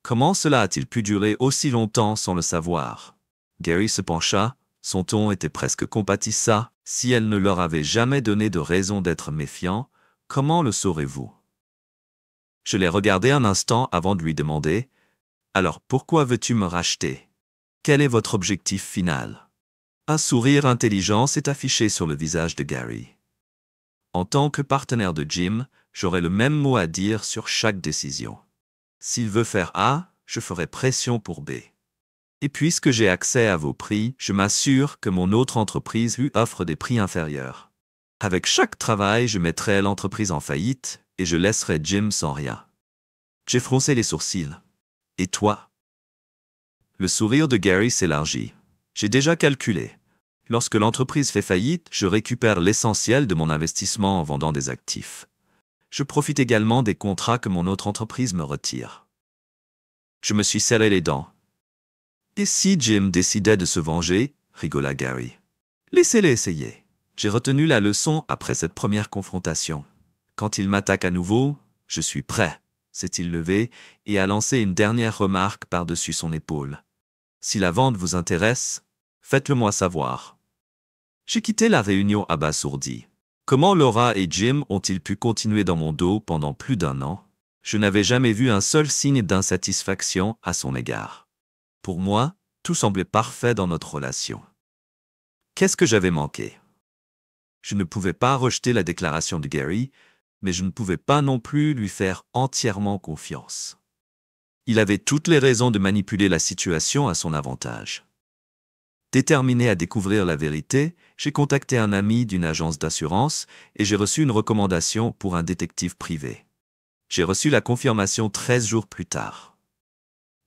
Speaker 1: Comment cela a-t-il pu durer aussi longtemps sans le savoir? Gary se pencha. Son ton était presque compatissant. Si elle ne leur avait jamais donné de raison d'être méfiant, comment le saurez-vous? Je l'ai regardé un instant avant de lui demander « Alors pourquoi veux-tu me racheter ?» Quel est votre objectif final? Un sourire intelligent s'est affiché sur le visage de Gary. En tant que partenaire de Jim, j'aurai le même mot à dire sur chaque décision. S'il veut faire A, je ferai pression pour B. Et puisque j'ai accès à vos prix, je m'assure que mon autre entreprise lui offre des prix inférieurs. Avec chaque travail, je mettrai l'entreprise en faillite et je laisserai Jim sans rien. J'ai froncé les sourcils. Et toi? Le sourire de Gary s'élargit. J'ai déjà calculé. Lorsque l'entreprise fait faillite, je récupère l'essentiel de mon investissement en vendant des actifs. Je profite également des contrats que mon autre entreprise me retire. Je me suis serré les dents. Et si Jim décidait de se venger, rigola Gary. Laissez-les essayer. J'ai retenu la leçon après cette première confrontation. Quand il m'attaque à nouveau, je suis prêt, s'est-il levé et a lancé une dernière remarque par-dessus son épaule. Si la vente vous intéresse, faites-le-moi savoir. J'ai quitté la réunion abasourdi. Comment Laura et Jim ont-ils pu continuer dans mon dos pendant plus d'1 an? Je n'avais jamais vu un seul signe d'insatisfaction à son égard. Pour moi, tout semblait parfait dans notre relation. Qu'est-ce que j'avais manqué? Je ne pouvais pas rejeter la déclaration de Gary, mais je ne pouvais pas non plus lui faire entièrement confiance. Il avait toutes les raisons de manipuler la situation à son avantage. Déterminé à découvrir la vérité, j'ai contacté un ami d'une agence d'assurance et j'ai reçu une recommandation pour un détective privé. J'ai reçu la confirmation 13 jours plus tard.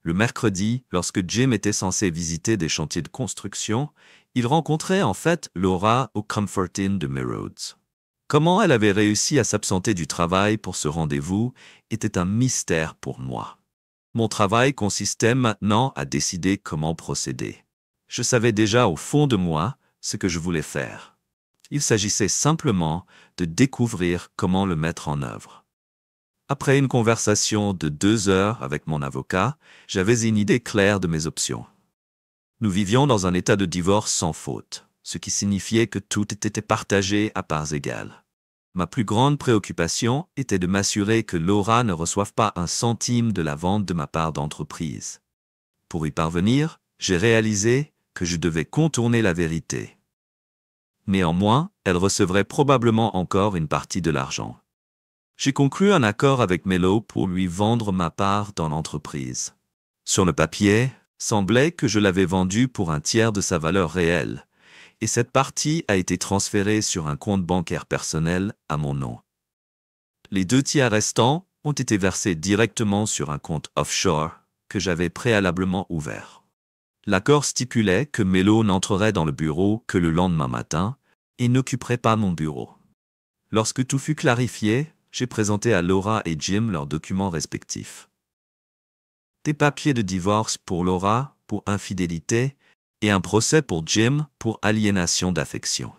Speaker 1: Le mercredi, lorsque Jim était censé visiter des chantiers de construction, il rencontrait en fait Laura au Comfort Inn de Merrowes. Comment elle avait réussi à s'absenter du travail pour ce rendez-vous était un mystère pour moi. Mon travail consistait maintenant à décider comment procéder. Je savais déjà au fond de moi ce que je voulais faire. Il s'agissait simplement de découvrir comment le mettre en œuvre. Après une conversation de 2 heures avec mon avocat, j'avais une idée claire de mes options. Nous vivions dans un état de divorce sans faute, ce qui signifiait que tout était partagé à parts égales. Ma plus grande préoccupation était de m'assurer que Laura ne reçoive pas un centime de la vente de ma part d'entreprise. Pour y parvenir, j'ai réalisé que je devais contourner la vérité. Néanmoins, elle recevrait probablement encore une partie de l'argent. J'ai conclu un accord avec Melo pour lui vendre ma part dans l'entreprise. Sur le papier, semblait que je l'avais vendue pour un tiers de sa valeur réelle, et cette partie a été transférée sur un compte bancaire personnel à mon nom. Les 2 tiers restants ont été versés directement sur un compte offshore que j'avais préalablement ouvert. L'accord stipulait que Melo n'entrerait dans le bureau que le lendemain matin et n'occuperait pas mon bureau. Lorsque tout fut clarifié, j'ai présenté à Laura et Jim leurs documents respectifs. Des papiers de divorce pour Laura pour infidélité et un procès pour Jim pour aliénation d'affection.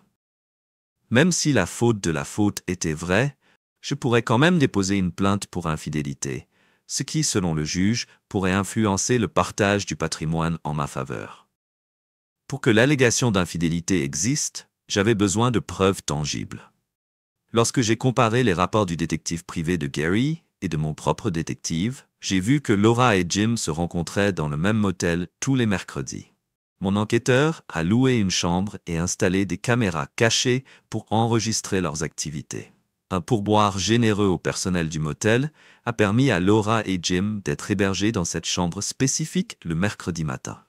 Speaker 1: Même si la faute de la faute était vraie, je pourrais quand même déposer une plainte pour infidélité, ce qui, selon le juge, pourrait influencer le partage du patrimoine en ma faveur. Pour que l'allégation d'infidélité existe, j'avais besoin de preuves tangibles. Lorsque j'ai comparé les rapports du détective privé de Gary et de mon propre détective, j'ai vu que Laura et Jim se rencontraient dans le même motel tous les mercredis. Mon enquêteur a loué une chambre et installé des caméras cachées pour enregistrer leurs activités. Un pourboire généreux au personnel du motel a permis à Laura et Jim d'être hébergés dans cette chambre spécifique le mercredi matin.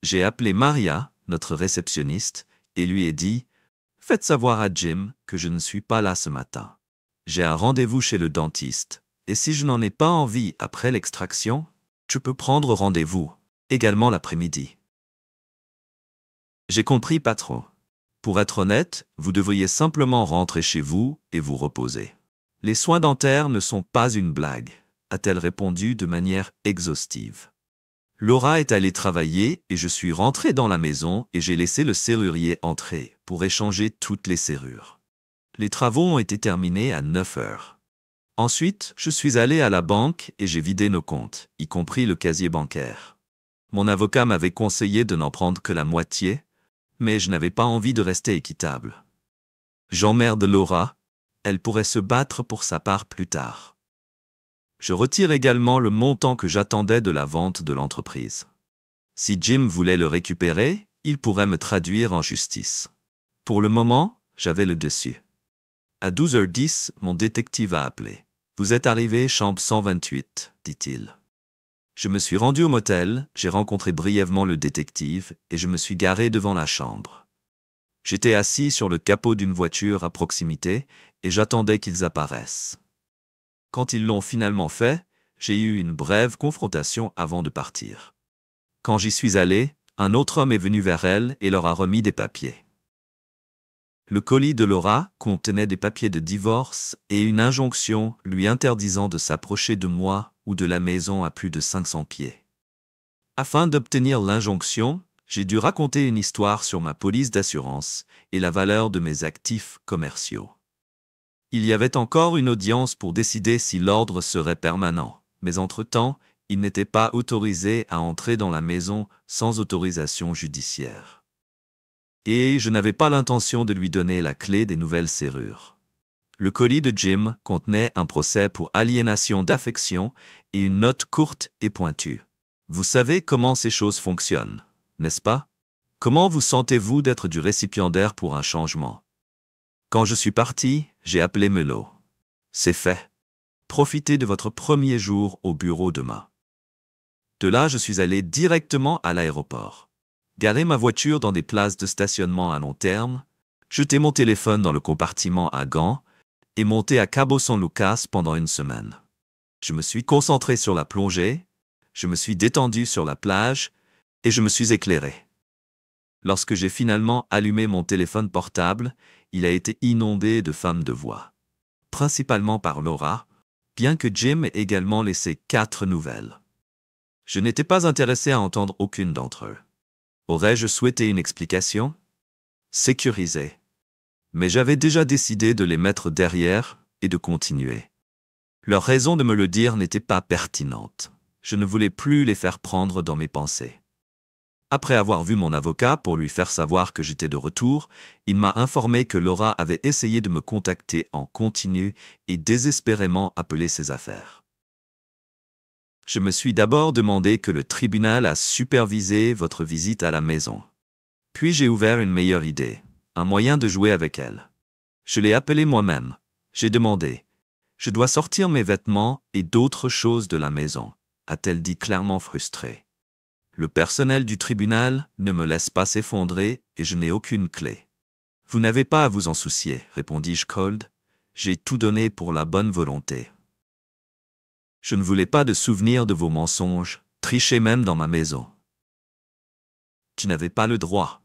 Speaker 1: J'ai appelé Maria, notre réceptionniste, et lui ai dit « Faites savoir à Jim que je ne suis pas là ce matin. J'ai un rendez-vous chez le dentiste, et si je n'en ai pas envie après l'extraction, je peux prendre rendez-vous, également l'après-midi. » J'ai compris, patron. Pour être honnête, vous devriez simplement rentrer chez vous et vous reposer. Les soins dentaires ne sont pas une blague, a-t-elle répondu de manière exhaustive. Laura est allée travailler et je suis rentré dans la maison et j'ai laissé le serrurier entrer pour échanger toutes les serrures. Les travaux ont été terminés à 9 heures. Ensuite, je suis allé à la banque et j'ai vidé nos comptes, y compris le casier bancaire. Mon avocat m'avait conseillé de n'en prendre que la moitié, mais je n'avais pas envie de rester équitable. J'emmerde Laura, elle pourrait se battre pour sa part plus tard. Je retire également le montant que j'attendais de la vente de l'entreprise. Si Jim voulait le récupérer, il pourrait me traduire en justice. Pour le moment, j'avais le dessus. À 12h10, mon détective a appelé. « Vous êtes arrivé, chambre 128, dit-il. Je me suis rendu au motel, j'ai rencontré brièvement le détective et je me suis garé devant la chambre. J'étais assis sur le capot d'une voiture à proximité et j'attendais qu'ils apparaissent. Quand ils l'ont finalement fait, j'ai eu une brève confrontation avant de partir. Quand j'y suis allé, un autre homme est venu vers elle et leur a remis des papiers. Le colis de Laura contenait des papiers de divorce et une injonction lui interdisant de s'approcher de moi ou de la maison à plus de 500 pieds. Afin d'obtenir l'injonction, j'ai dû raconter une histoire sur ma police d'assurance et la valeur de mes actifs commerciaux. Il y avait encore une audience pour décider si l'ordre serait permanent, mais entre-temps, il n'était pas autorisé à entrer dans la maison sans autorisation judiciaire. Et je n'avais pas l'intention de lui donner la clé des nouvelles serrures. Le colis de Jim contenait un procès pour aliénation d'affection et une note courte et pointue. Vous savez comment ces choses fonctionnent, n'est-ce pas? Comment vous sentez-vous d'être du récipiendaire pour un changement? Quand je suis parti, j'ai appelé Melo. C'est fait. Profitez de votre premier jour au bureau demain. De là, je suis allé directement à l'aéroport. Garer ma voiture dans des places de stationnement à long terme, jeter mon téléphone dans le compartiment à gants et monter à Cabo San Lucas pendant une semaine. Je me suis concentré sur la plongée, je me suis détendu sur la plage et je me suis éclairé. Lorsque j'ai finalement allumé mon téléphone portable, il a été inondé de femmes de voix. Principalement par Laura, bien que Jim ait également laissé 4 nouvelles. Je n'étais pas intéressé à entendre aucune d'entre eux. Aurais-je souhaité une explication? Sécurisée. Mais j'avais déjà décidé de les mettre derrière et de continuer. Leur raison de me le dire n'était pas pertinente. Je ne voulais plus les faire prendre dans mes pensées. Après avoir vu mon avocat pour lui faire savoir que j'étais de retour, il m'a informé que Laura avait essayé de me contacter en continu et désespérément appelé ses affaires. Je me suis d'abord demandé que le tribunal a supervisé votre visite à la maison. Puis j'ai ouvert une meilleure idée, un moyen de jouer avec elle. Je l'ai appelée moi-même. J'ai demandé « Je dois sortir mes vêtements et d'autres choses de la maison », a-t-elle dit clairement frustrée. Le personnel du tribunal ne me laisse pas s'effondrer et je n'ai aucune clé. Vous n'avez pas à vous en soucier, répondis-je cold. J'ai tout donné pour la bonne volonté. Je ne voulais pas de souvenirs de vos mensonges, trichez même dans ma maison. Tu n'avais pas le droit.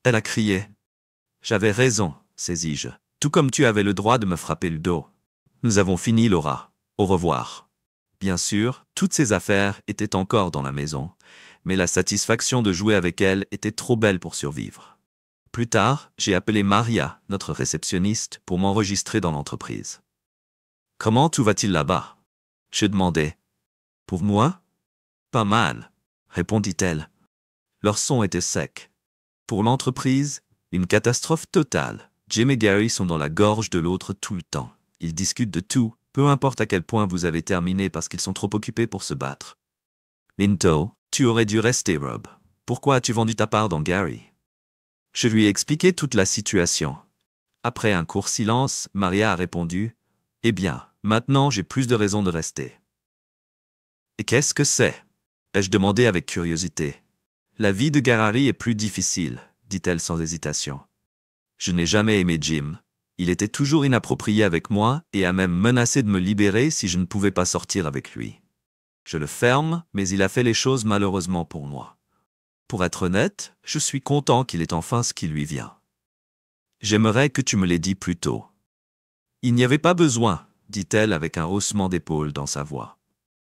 Speaker 1: Elle a crié. J'avais raison, saisis-je, tout comme tu avais le droit de me frapper le dos. Nous avons fini, Laura. Au revoir. Bien sûr, toutes ces affaires étaient encore dans la maison, mais la satisfaction de jouer avec elle était trop belle pour survivre. Plus tard, j'ai appelé Maria, notre réceptionniste, pour m'enregistrer dans l'entreprise. Comment tout va-t-il là-bas? Je demandai. Pour moi? Pas mal, répondit-elle. Leur son était sec. Pour l'entreprise, une catastrophe totale. Jim et Gary sont dans la gorge de l'autre tout le temps. Ils discutent de tout, peu importe à quel point vous avez terminé parce qu'ils sont trop occupés pour se battre. Linto, tu aurais dû rester, Rob. Pourquoi as-tu vendu ta part dans Gary? Je lui ai expliqué toute la situation. Après un court silence, Maria a répondu « Eh bien, maintenant j'ai plus de raisons de rester. » Et qu'est-ce que c'est? Ai-je demandé avec curiosité. La vie de Gary est plus difficile, dit-elle sans hésitation. Je n'ai jamais aimé Jim. Il était toujours inapproprié avec moi et a même menacé de me libérer si je ne pouvais pas sortir avec lui. Je le ferme, mais il a fait les choses malheureusement pour moi. Pour être honnête, je suis content qu'il ait enfin ce qui lui vient. J'aimerais que tu me l'aies dit plus tôt. Il n'y avait pas besoin, dit-elle avec un haussement d'épaule dans sa voix.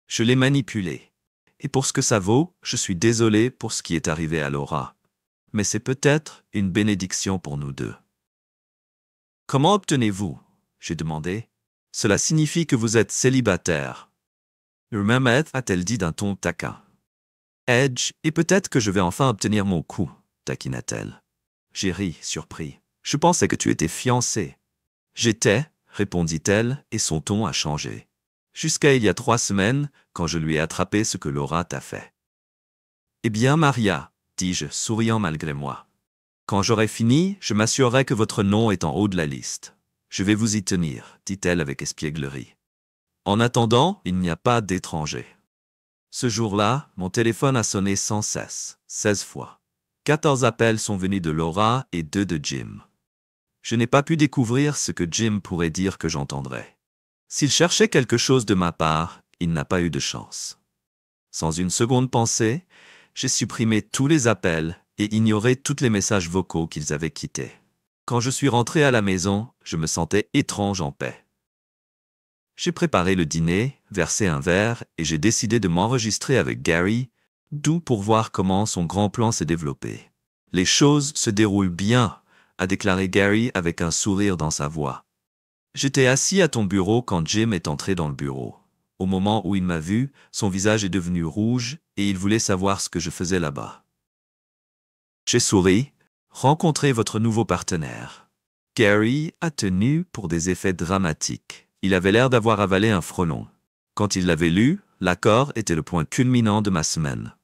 Speaker 1: Je l'ai manipulé. Et pour ce que ça vaut, je suis désolé pour ce qui est arrivé à Laura. Mais c'est peut-être une bénédiction pour nous deux. Comment obtenez-vous? J'ai demandé. Cela signifie que vous êtes célibataire. Mehmet, a-t-elle dit d'un ton taquin. Edge, et peut-être que je vais enfin obtenir mon coup, taquina-t-elle. J'ai ri, surpris. Je pensais que tu étais fiancé. J'étais, répondit-elle, et son ton a changé. Jusqu'à il y a 3 semaines, quand je lui ai attrapé ce que Laura t'a fait. Eh bien, Maria, dis-je, souriant malgré moi. Quand j'aurai fini, je m'assurerai que votre nom est en haut de la liste. Je vais vous y tenir, dit-elle avec espièglerie. En attendant, il n'y a pas d'étranger. Ce jour-là, mon téléphone a sonné sans cesse, 16 fois. 14 appels sont venus de Laura et 2 de Jim. Je n'ai pas pu découvrir ce que Jim pourrait dire que j'entendrais. S'il cherchait quelque chose de ma part, il n'a pas eu de chance. Sans une seconde pensée, j'ai supprimé tous les appels et ignoré tous les messages vocaux qu'ils avaient quittés. Quand je suis rentré à la maison, je me sentais étrange en paix. J'ai préparé le dîner, versé un verre et j'ai décidé de m'enregistrer avec Gary, d'où pour voir comment son grand plan s'est développé. Les choses se déroulent bien, a déclaré Gary avec un sourire dans sa voix. J'étais assis à ton bureau quand Jim est entré dans le bureau. Au moment où il m'a vu, son visage est devenu rouge et il voulait savoir ce que je faisais là-bas. J'ai souri. Rencontrez votre nouveau partenaire. Gary a tenu pour des effets dramatiques. Il avait l'air d'avoir avalé un frelon. Quand il l'avait lu, l'accord était le point culminant de ma semaine.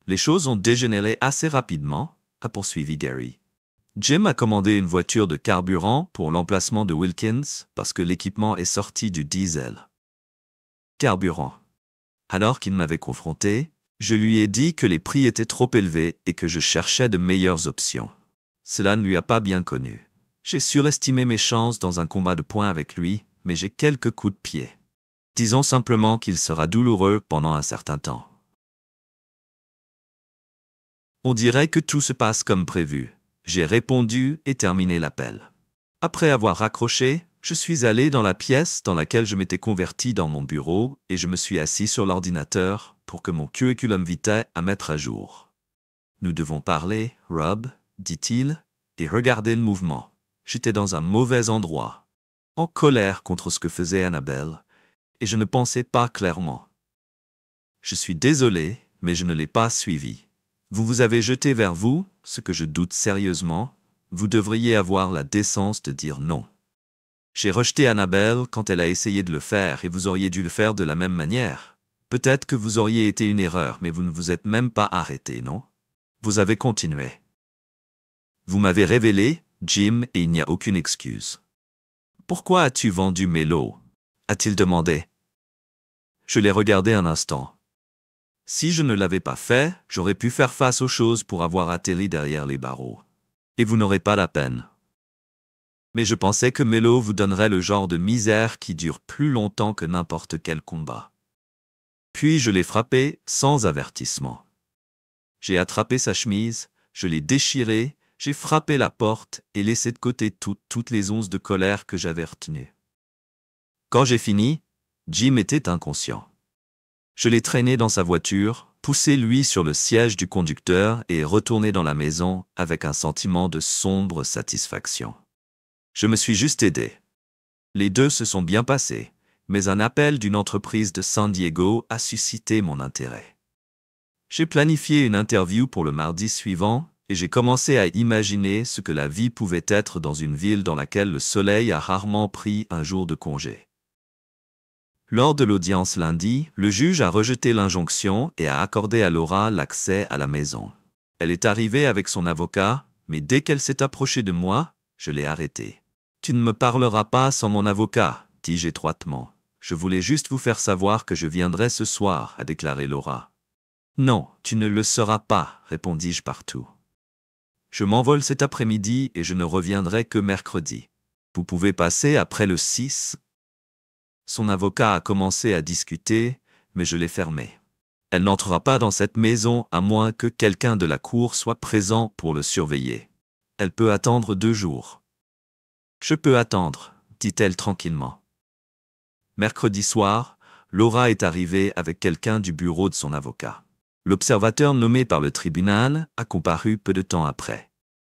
Speaker 1: Les choses ont dégénéré assez rapidement, a poursuivi Gary. Jim a commandé une voiture de carburant pour l'emplacement de Wilkins parce que l'équipement est sorti du diesel. Carburant. Alors qu'il m'avait confronté, je lui ai dit que les prix étaient trop élevés et que je cherchais de meilleures options. Cela ne lui a pas bien connu. J'ai surestimé mes chances dans un combat de poing avec lui, mais j'ai quelques coups de pied. Disons simplement qu'il sera douloureux pendant un certain temps. On dirait que tout se passe comme prévu. J'ai répondu et terminé l'appel. Après avoir raccroché, je suis allé dans la pièce dans laquelle je m'étais converti dans mon bureau et je me suis assis sur l'ordinateur pour que mon curriculum vitae à mettre à jour. Nous devons parler, Rob, dit-il, et regarder le mouvement. J'étais dans un mauvais endroit, en colère contre ce que faisait Annabelle, et je ne pensais pas clairement. Je suis désolé, mais je ne l'ai pas suivi. Vous vous avez jeté vers vous, ce que je doute sérieusement. Vous devriez avoir la décence de dire non. J'ai rejeté Annabelle quand elle a essayé de le faire et vous auriez dû le faire de la même manière. Peut-être que vous auriez été une erreur, mais vous ne vous êtes même pas arrêté, non? Vous avez continué. Vous m'avez révélé, Jim, et il n'y a aucune excuse. Pourquoi as-tu vendu Melo? A-t-il demandé. Je l'ai regardé un instant. Si je ne l'avais pas fait, j'aurais pu faire face aux choses pour avoir atterri derrière les barreaux. Et vous n'aurez pas la peine. Mais je pensais que Melo vous donnerait le genre de misère qui dure plus longtemps que n'importe quel combat. Puis je l'ai frappé sans avertissement. J'ai attrapé sa chemise, je l'ai déchirée, j'ai frappé la porte et laissé de côté toutes les onces de colère que j'avais retenues. Quand j'ai fini, Jim était inconscient. Je l'ai traîné dans sa voiture, poussé lui sur le siège du conducteur et retourné dans la maison avec un sentiment de sombre satisfaction. Je me suis juste aidé. Les deux se sont bien passés, mais un appel d'une entreprise de San Diego a suscité mon intérêt. J'ai planifié une interview pour le mardi suivant et j'ai commencé à imaginer ce que la vie pouvait être dans une ville dans laquelle le soleil a rarement pris un jour de congé. Lors de l'audience lundi, le juge a rejeté l'injonction et a accordé à Laura l'accès à la maison. Elle est arrivée avec son avocat, mais dès qu'elle s'est approchée de moi, je l'ai arrêtée. « Tu ne me parleras pas sans mon avocat, dis-je étroitement. Je voulais juste vous faire savoir que je viendrai ce soir, a déclaré Laura. Non, tu ne le seras pas, répondis-je partout. Je m'envole cet après-midi et je ne reviendrai que mercredi. Vous pouvez passer après le 6. Son avocat a commencé à discuter, mais je l'ai fermé. Elle n'entrera pas dans cette maison à moins que quelqu'un de la cour soit présent pour le surveiller. Elle peut attendre 2 jours. Je peux attendre, dit-elle tranquillement. Mercredi soir, Laura est arrivée avec quelqu'un du bureau de son avocat. L'observateur nommé par le tribunal a comparu peu de temps après.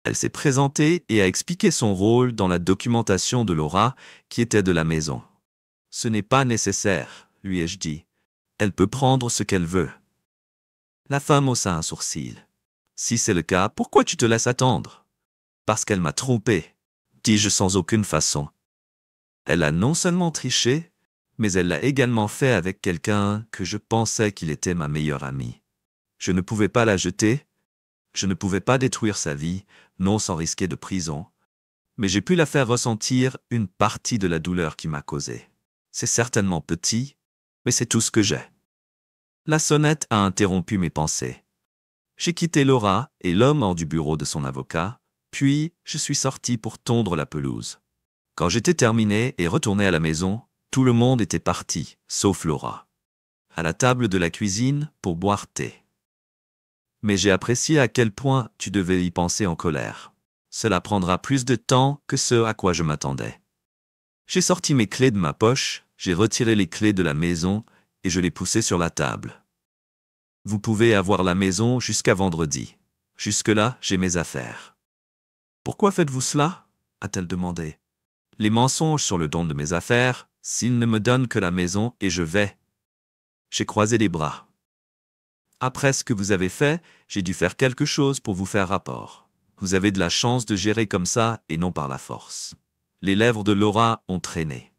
Speaker 1: Elle s'est présentée et a expliqué son rôle dans la documentation de Laura, qui était de la maison. « Ce n'est pas nécessaire, lui ai-je dit. Elle peut prendre ce qu'elle veut. » La femme haussa un sourcil. « Si c'est le cas, pourquoi tu te laisses attendre? »« Parce qu'elle m'a trompé, dis-je sans aucune façon. Elle a non seulement triché, mais elle l'a également fait avec quelqu'un que je pensais qu'il était ma meilleure amie. Je ne pouvais pas la jeter. Je ne pouvais pas détruire sa vie, non sans risquer de prison. Mais j'ai pu la faire ressentir une partie de la douleur qui m'a causée. C'est certainement petit, mais c'est tout ce que j'ai. La sonnette a interrompu mes pensées. J'ai quitté Laura et l'homme hors du bureau de son avocat, puis je suis sorti pour tondre la pelouse. Quand j'étais terminé et retourné à la maison, tout le monde était parti, sauf Laura. À la table de la cuisine pour boire thé. Mais j'ai apprécié à quel point tu devais y penser en colère. Cela prendra plus de temps que ce à quoi je m'attendais. J'ai sorti mes clés de ma poche, j'ai retiré les clés de la maison et je les poussées sur la table. Vous pouvez avoir la maison jusqu'à vendredi. Jusque-là, j'ai mes affaires. Pourquoi faites-vous cela? A-t-elle demandé. Les mensonges sur le don de mes affaires, s'ils ne me donnent que la maison et je vais. J'ai croisé les bras. Après ce que vous avez fait, j'ai dû faire quelque chose pour vous faire rapport. Vous avez de la chance de gérer comme ça et non par la force. Les lèvres de Laura ont traîné.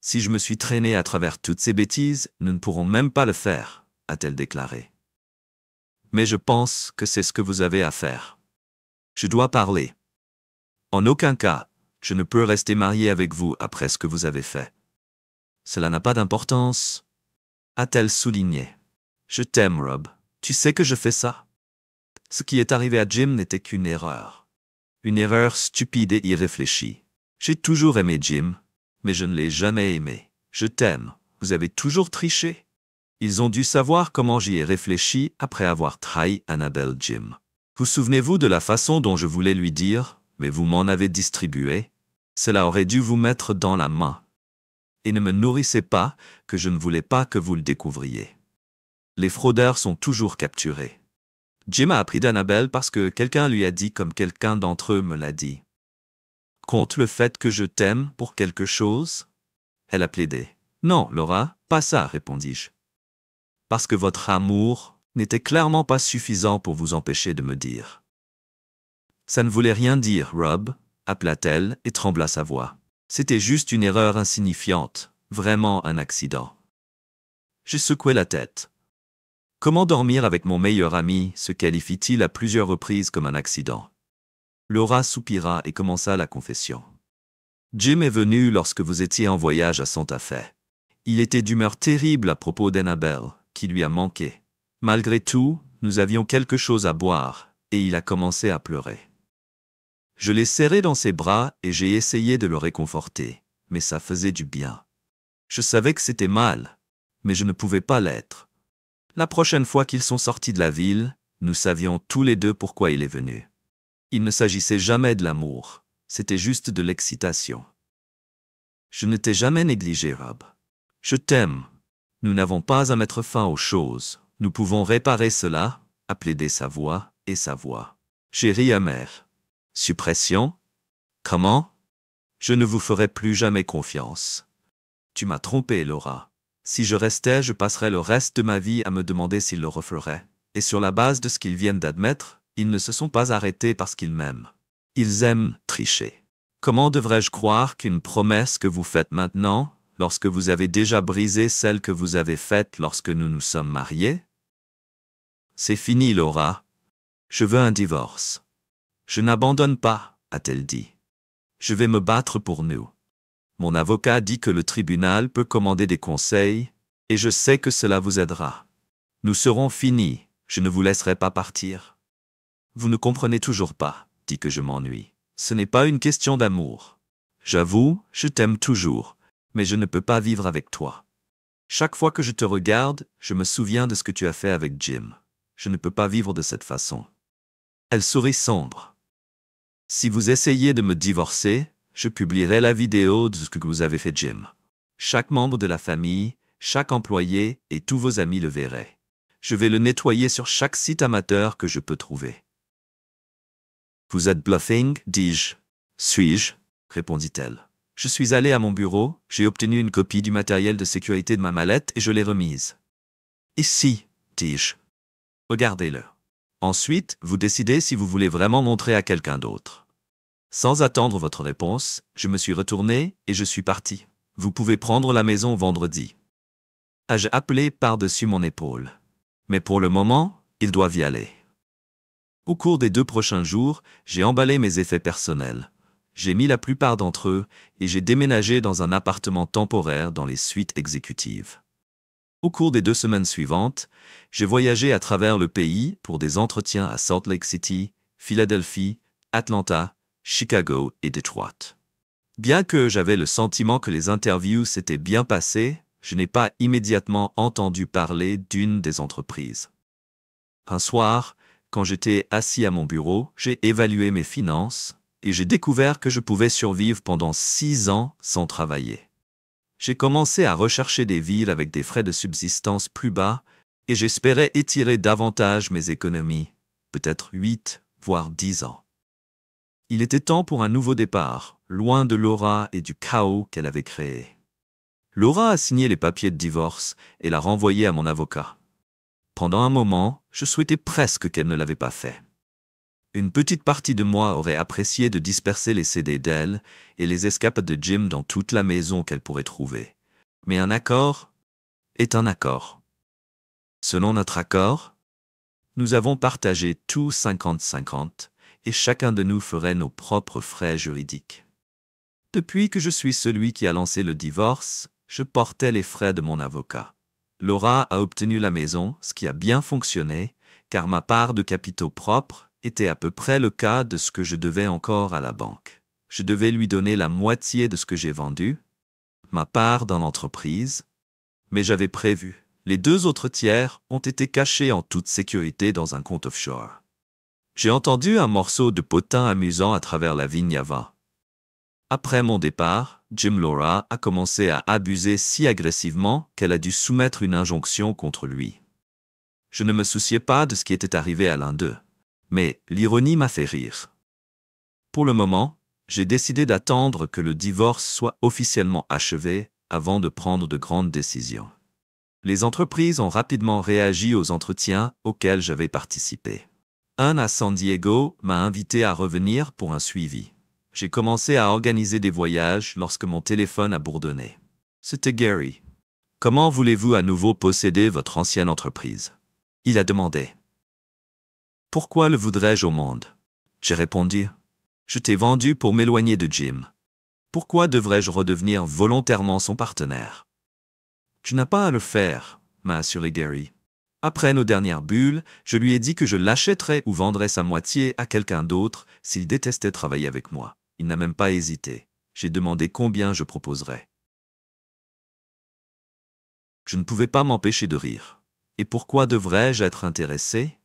Speaker 1: Si je me suis traîné à travers toutes ces bêtises, nous ne pourrons même pas le faire, a-t-elle déclaré. Mais je pense que c'est ce que vous avez à faire. Je dois parler. En aucun cas, je ne peux rester marié avec vous après ce que vous avez fait. Cela n'a pas d'importance, a-t-elle souligné. Je t'aime, Rob. Tu sais que je fais ça. Ce qui est arrivé à Jim n'était qu'une erreur. Une erreur stupide et irréfléchie. J'ai toujours aimé Jim, mais je ne l'ai jamais aimé. Je t'aime. Vous avez toujours triché. Ils ont dû savoir comment j'y ai réfléchi après avoir trahi Annabelle Jim. Vous souvenez-vous de la façon dont je voulais lui dire, mais vous m'en avez distribué? Cela aurait dû vous mettre dans la main. Et ne me nourrissez pas, que je ne voulais pas que vous le découvriez. Les fraudeurs sont toujours capturés. Jim a appris d'Annabelle parce que quelqu'un lui a dit comme quelqu'un d'entre eux me l'a dit. Compte le fait que je t'aime pour quelque chose? Elle a plaidé. Non, Laura, pas ça, répondis-je. Parce que votre amour n'était clairement pas suffisant pour vous empêcher de me dire. Ça ne voulait rien dire, Rob, appela-t-elle et trembla sa voix. C'était juste une erreur insignifiante, vraiment un accident. J'ai secoué la tête. Comment dormir avec mon meilleur ami se qualifie-t-il à plusieurs reprises comme un accident? Laura soupira et commença la confession. Jim est venu lorsque vous étiez en voyage à Santa Fe. Il était d'humeur terrible à propos d'Annabelle, qui lui a manqué. Malgré tout, nous avions quelque chose à boire, et il a commencé à pleurer. Je l'ai serré dans ses bras et j'ai essayé de le réconforter, mais ça faisait du bien. Je savais que c'était mal, mais je ne pouvais pas l'être. La prochaine fois qu'ils sont sortis de la ville, nous savions tous les deux pourquoi il est venu. Il ne s'agissait jamais de l'amour, c'était juste de l'excitation. Je ne t'ai jamais négligé, Rob. Je t'aime. Nous n'avons pas à mettre fin aux choses. Nous pouvons réparer cela, a plaidé sa voix et sa voix. J'ai ri amer. Suppression? Comment? Je ne vous ferai plus jamais confiance. Tu m'as trompé, Laura. Si je restais, je passerais le reste de ma vie à me demander s'ils le referaient. Et sur la base de ce qu'ils viennent d'admettre, ils ne se sont pas arrêtés parce qu'ils m'aiment. Ils aiment tricher. Comment devrais-je croire qu'une promesse que vous faites maintenant, lorsque vous avez déjà brisé celle que vous avez faite lorsque nous nous sommes mariés? C'est fini, Laura. Je veux un divorce. Je n'abandonne pas, a-t-elle dit. Je vais me battre pour nous. Mon avocat dit que le tribunal peut commander des conseils, et je sais que cela vous aidera. Nous serons finis, je ne vous laisserai pas partir. Vous ne comprenez toujours pas, dit que je m'ennuie. Ce n'est pas une question d'amour. J'avoue, je t'aime toujours, mais je ne peux pas vivre avec toi. Chaque fois que je te regarde, je me souviens de ce que tu as fait avec Jim. Je ne peux pas vivre de cette façon. Elle sourit sombre. Si vous essayez de me divorcer, je publierai la vidéo de ce que vous avez fait, Jim. Chaque membre de la famille, chaque employé et tous vos amis le verraient. Je vais le nettoyer sur chaque site amateur que je peux trouver. Vous êtes bluffing, dis-je. Suis-je? Répondit-elle. Je suis allé à mon bureau, j'ai obtenu une copie du matériel de sécurité de ma mallette et je l'ai remise. Ici, dis-je. Regardez-le. Ensuite, vous décidez si vous voulez vraiment montrer à quelqu'un d'autre. Sans attendre votre réponse, je me suis retourné et je suis parti. Vous pouvez prendre la maison vendredi. Ai-je appelé par-dessus mon épaule. Mais pour le moment, ils doivent y aller. Au cours des 2 prochains jours, j'ai emballé mes effets personnels. J'ai mis la plupart d'entre eux et j'ai déménagé dans un appartement temporaire dans les suites exécutives. Au cours des 2 semaines suivantes, j'ai voyagé à travers le pays pour des entretiens à Salt Lake City, Philadelphie, Atlanta, Chicago et Detroit. Bien que j'avais le sentiment que les interviews s'étaient bien passées, je n'ai pas immédiatement entendu parler d'une des entreprises. Un soir, quand j'étais assis à mon bureau, j'ai évalué mes finances et j'ai découvert que je pouvais survivre pendant 6 ans sans travailler. J'ai commencé à rechercher des villes avec des frais de subsistance plus bas et j'espérais étirer davantage mes économies, peut-être 8, voire 10 ans. Il était temps pour un nouveau départ, loin de Laura et du chaos qu'elle avait créé. Laura a signé les papiers de divorce et l'a renvoyé à mon avocat. Pendant un moment, je souhaitais presque qu'elle ne l'avait pas fait. Une petite partie de moi aurait apprécié de disperser les CD d'elle et les escapades de Jim dans toute la maison qu'elle pourrait trouver. Mais un accord est un accord. Selon notre accord, nous avons partagé tout 50-50 et chacun de nous ferait nos propres frais juridiques. Depuis que je suis celui qui a lancé le divorce, je portais les frais de mon avocat. Laura a obtenu la maison, ce qui a bien fonctionné, car ma part de capitaux propres était à peu près le cas de ce que je devais encore à la banque. Je devais lui donner la moitié de ce que j'ai vendu, ma part dans l'entreprise, mais j'avais prévu. Les 2 autres tiers ont été cachés en toute sécurité dans un compte offshore. J'ai entendu un morceau de potin amusant à travers la vigne avant. Après mon départ, Jim Laura a commencé à abuser si agressivement qu'elle a dû soumettre une injonction contre lui. Je ne me souciais pas de ce qui était arrivé à l'un d'eux, mais l'ironie m'a fait rire. Pour le moment, j'ai décidé d'attendre que le divorce soit officiellement achevé avant de prendre de grandes décisions. Les entreprises ont rapidement réagi aux entretiens auxquels j'avais participé. Un à San Diego m'a invité à revenir pour un suivi. J'ai commencé à organiser des voyages lorsque mon téléphone a bourdonné. C'était Gary. « Comment voulez-vous à nouveau posséder votre ancienne entreprise ?» Il a demandé. « Pourquoi le voudrais-je au monde ?» J'ai répondu. « Je t'ai vendu pour m'éloigner de Jim. Pourquoi devrais-je redevenir volontairement son partenaire ?» « Tu n'as pas à le faire », m'a assuré Gary. Après nos dernières bulles, je lui ai dit que je l'achèterais ou vendrais sa moitié à quelqu'un d'autre s'il détestait travailler avec moi. Il n'a même pas hésité. J'ai demandé combien je proposerais. Je ne pouvais pas m'empêcher de rire. Et pourquoi devrais-je être intéressé?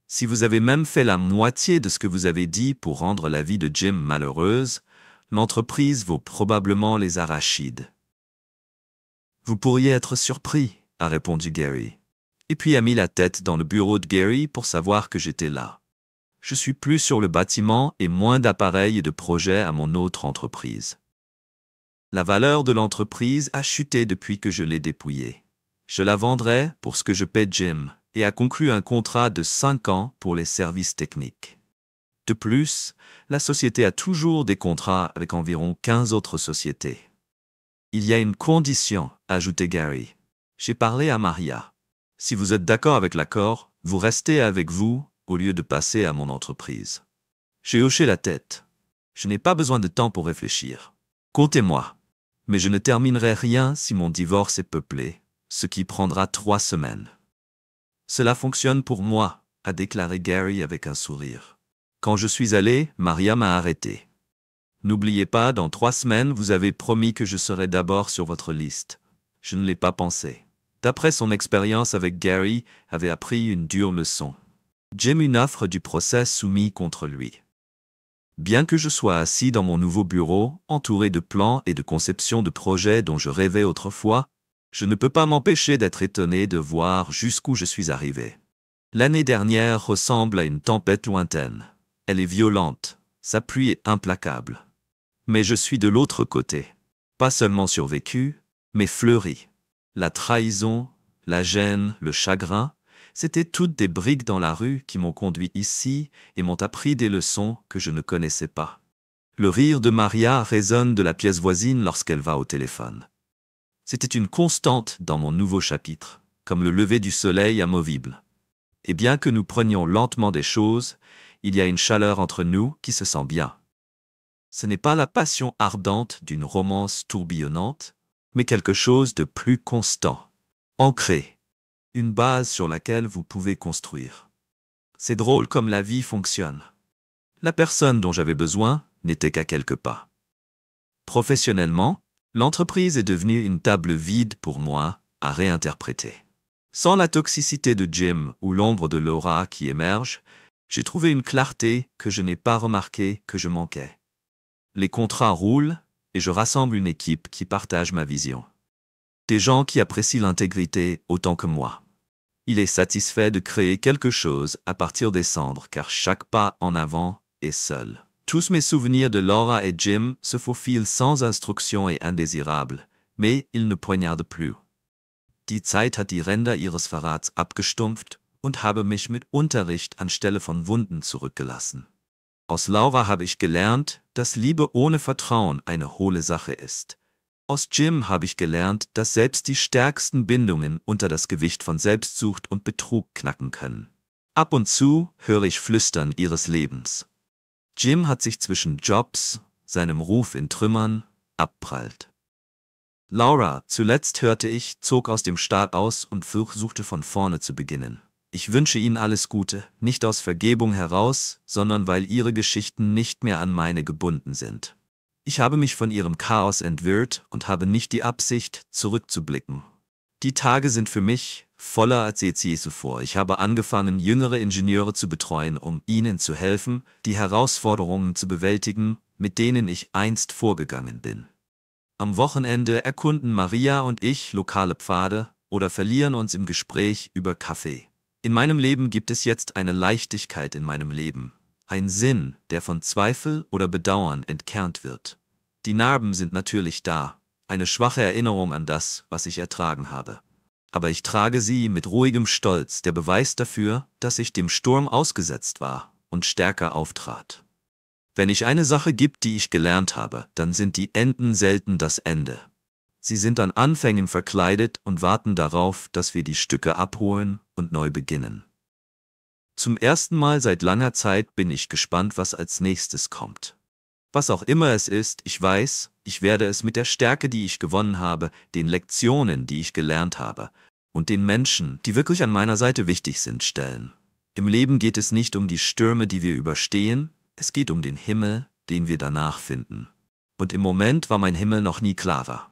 Speaker 1: Si vous avez même fait la moitié de ce que vous avez dit pour rendre la vie de Jim malheureuse, l'entreprise vaut probablement les arachides. Vous pourriez être surpris, a répondu Gary. Et puis a mis la tête dans le bureau de Gary pour savoir que j'étais là. Je suis plus sur le bâtiment et moins d'appareils et de projets à mon autre entreprise. La valeur de l'entreprise a chuté depuis que je l'ai dépouillée. Je la vendrai pour ce que je paie Jim et a conclu un contrat de 5 ans pour les services techniques. De plus, la société a toujours des contrats avec environ 15 autres sociétés. Il y a une condition, ajoutait Gary. J'ai parlé à Maria. Si vous êtes d'accord avec l'accord, vous restez avec vous au lieu de passer à mon entreprise. J'ai hoché la tête. Je n'ai pas besoin de temps pour réfléchir. Comptez-moi. Mais je ne terminerai rien si mon divorce est peuplé, ce qui prendra 3 semaines. Cela fonctionne pour moi, a déclaré Gary avec un sourire. Quand je suis allé, Maria m'a arrêté. N'oubliez pas, dans 3 semaines, vous avez promis que je serais d'abord sur votre liste. Je ne l'ai pas pensé. D'après son expérience avec Gary, avait appris une dure leçon. Jim une offre du procès soumis contre lui. Bien que je sois assis dans mon nouveau bureau, entouré de plans et de conceptions de projets dont je rêvais autrefois, je ne peux pas m'empêcher d'être étonné de voir jusqu'où je suis arrivé. L'année dernière ressemble à une tempête lointaine. Elle est violente, sa pluie est implacable. Mais je suis de l'autre côté. Pas seulement survécu, mais fleuri. La trahison, la gêne, le chagrin, c'étaient toutes des briques dans la rue qui m'ont conduit ici et m'ont appris des leçons que je ne connaissais pas. Le rire de Maria résonne de la pièce voisine lorsqu'elle va au téléphone. C'était une constante dans mon nouveau chapitre. comme le lever du soleil amovible. Et bien que nous prenions lentement des choses, il y a une chaleur entre nous qui se sent bien. Ce n'est pas la passion ardente d'une romance tourbillonnante, mais quelque chose de plus constant, ancré, une base sur laquelle vous pouvez construire. C'est drôle comme la vie fonctionne. La personne dont j'avais besoin n'était qu'à quelques pas. Professionnellement, l'entreprise est devenue une table vide pour moi à réinterpréter. Sans la toxicité de Jim ou l'ombre de Laura qui émerge, j'ai trouvé une clarté que je n'ai pas remarqué que je manquais. Les contrats roulent et je rassemble une équipe qui partage ma vision. Des gens qui apprécient l'intégrité autant que moi. Il est satisfait de créer quelque chose à partir des cendres car chaque pas en avant est seul. Tous mes souvenirs de Laura et Jim se faufilent sans instruction et indésirables, mais ils ne poignardent plus. Die Zeit hat die Ränder ihres Verrats abgestumpft und habe mich mit Unterricht anstelle von Wunden zurückgelassen. Aus Laura habe ich gelernt, dass Liebe ohne Vertrauen eine hohle Sache ist. Aus Jim habe ich gelernt, dass selbst die stärksten Bindungen unter das Gewicht von Selbstsucht und Betrug knacken können. Ab und zu höre ich Flüstern ihres Lebens. Jim hat sich zwischen Jobs, seinem Ruf in Trümmern, abprallt. Laura, zuletzt hörte ich, zog aus dem Staat aus und versuchte von vorne zu beginnen. Ich wünsche Ihnen alles Gute, nicht aus Vergebung heraus, sondern weil Ihre Geschichten nicht mehr an meine gebunden sind. Ich habe mich von Ihrem Chaos entwirrt und habe nicht die Absicht, zurückzublicken. Die Tage sind für mich voller als je zuvor. Ich habe angefangen, jüngere Ingenieure zu betreuen, um ihnen zu helfen, die Herausforderungen zu bewältigen, mit denen ich einst vorgegangen bin. Am Wochenende erkunden Maria und ich lokale Pfade oder verlieren uns im Gespräch über Kaffee. In meinem Leben gibt es jetzt eine Leichtigkeit in meinem Leben, ein Sinn, der von Zweifel oder Bedauern entkernt wird. Die Narben sind natürlich da, eine schwache Erinnerung an das, was ich ertragen habe. Aber ich trage sie mit ruhigem Stolz, der Beweis dafür, dass ich dem Sturm ausgesetzt war und stärker auftrat. Wenn es eine Sache gibt, die ich gelernt habe, dann sind die Enden selten das Ende. Sie sind an Anfängen verkleidet und warten darauf, dass wir die Stücke abholen und neu beginnen. Zum ersten Mal seit langer Zeit bin ich gespannt, was als nächstes kommt. Was auch immer es ist, ich weiß, ich werde es mit der Stärke, die ich gewonnen habe, den Lektionen, die ich gelernt habe, und den Menschen, die wirklich an meiner Seite wichtig sind, stellen. Im Leben geht es nicht um die Stürme, die wir überstehen, es geht um den Himmel, den wir danach finden. Und im Moment war mein Himmel noch nie klarer.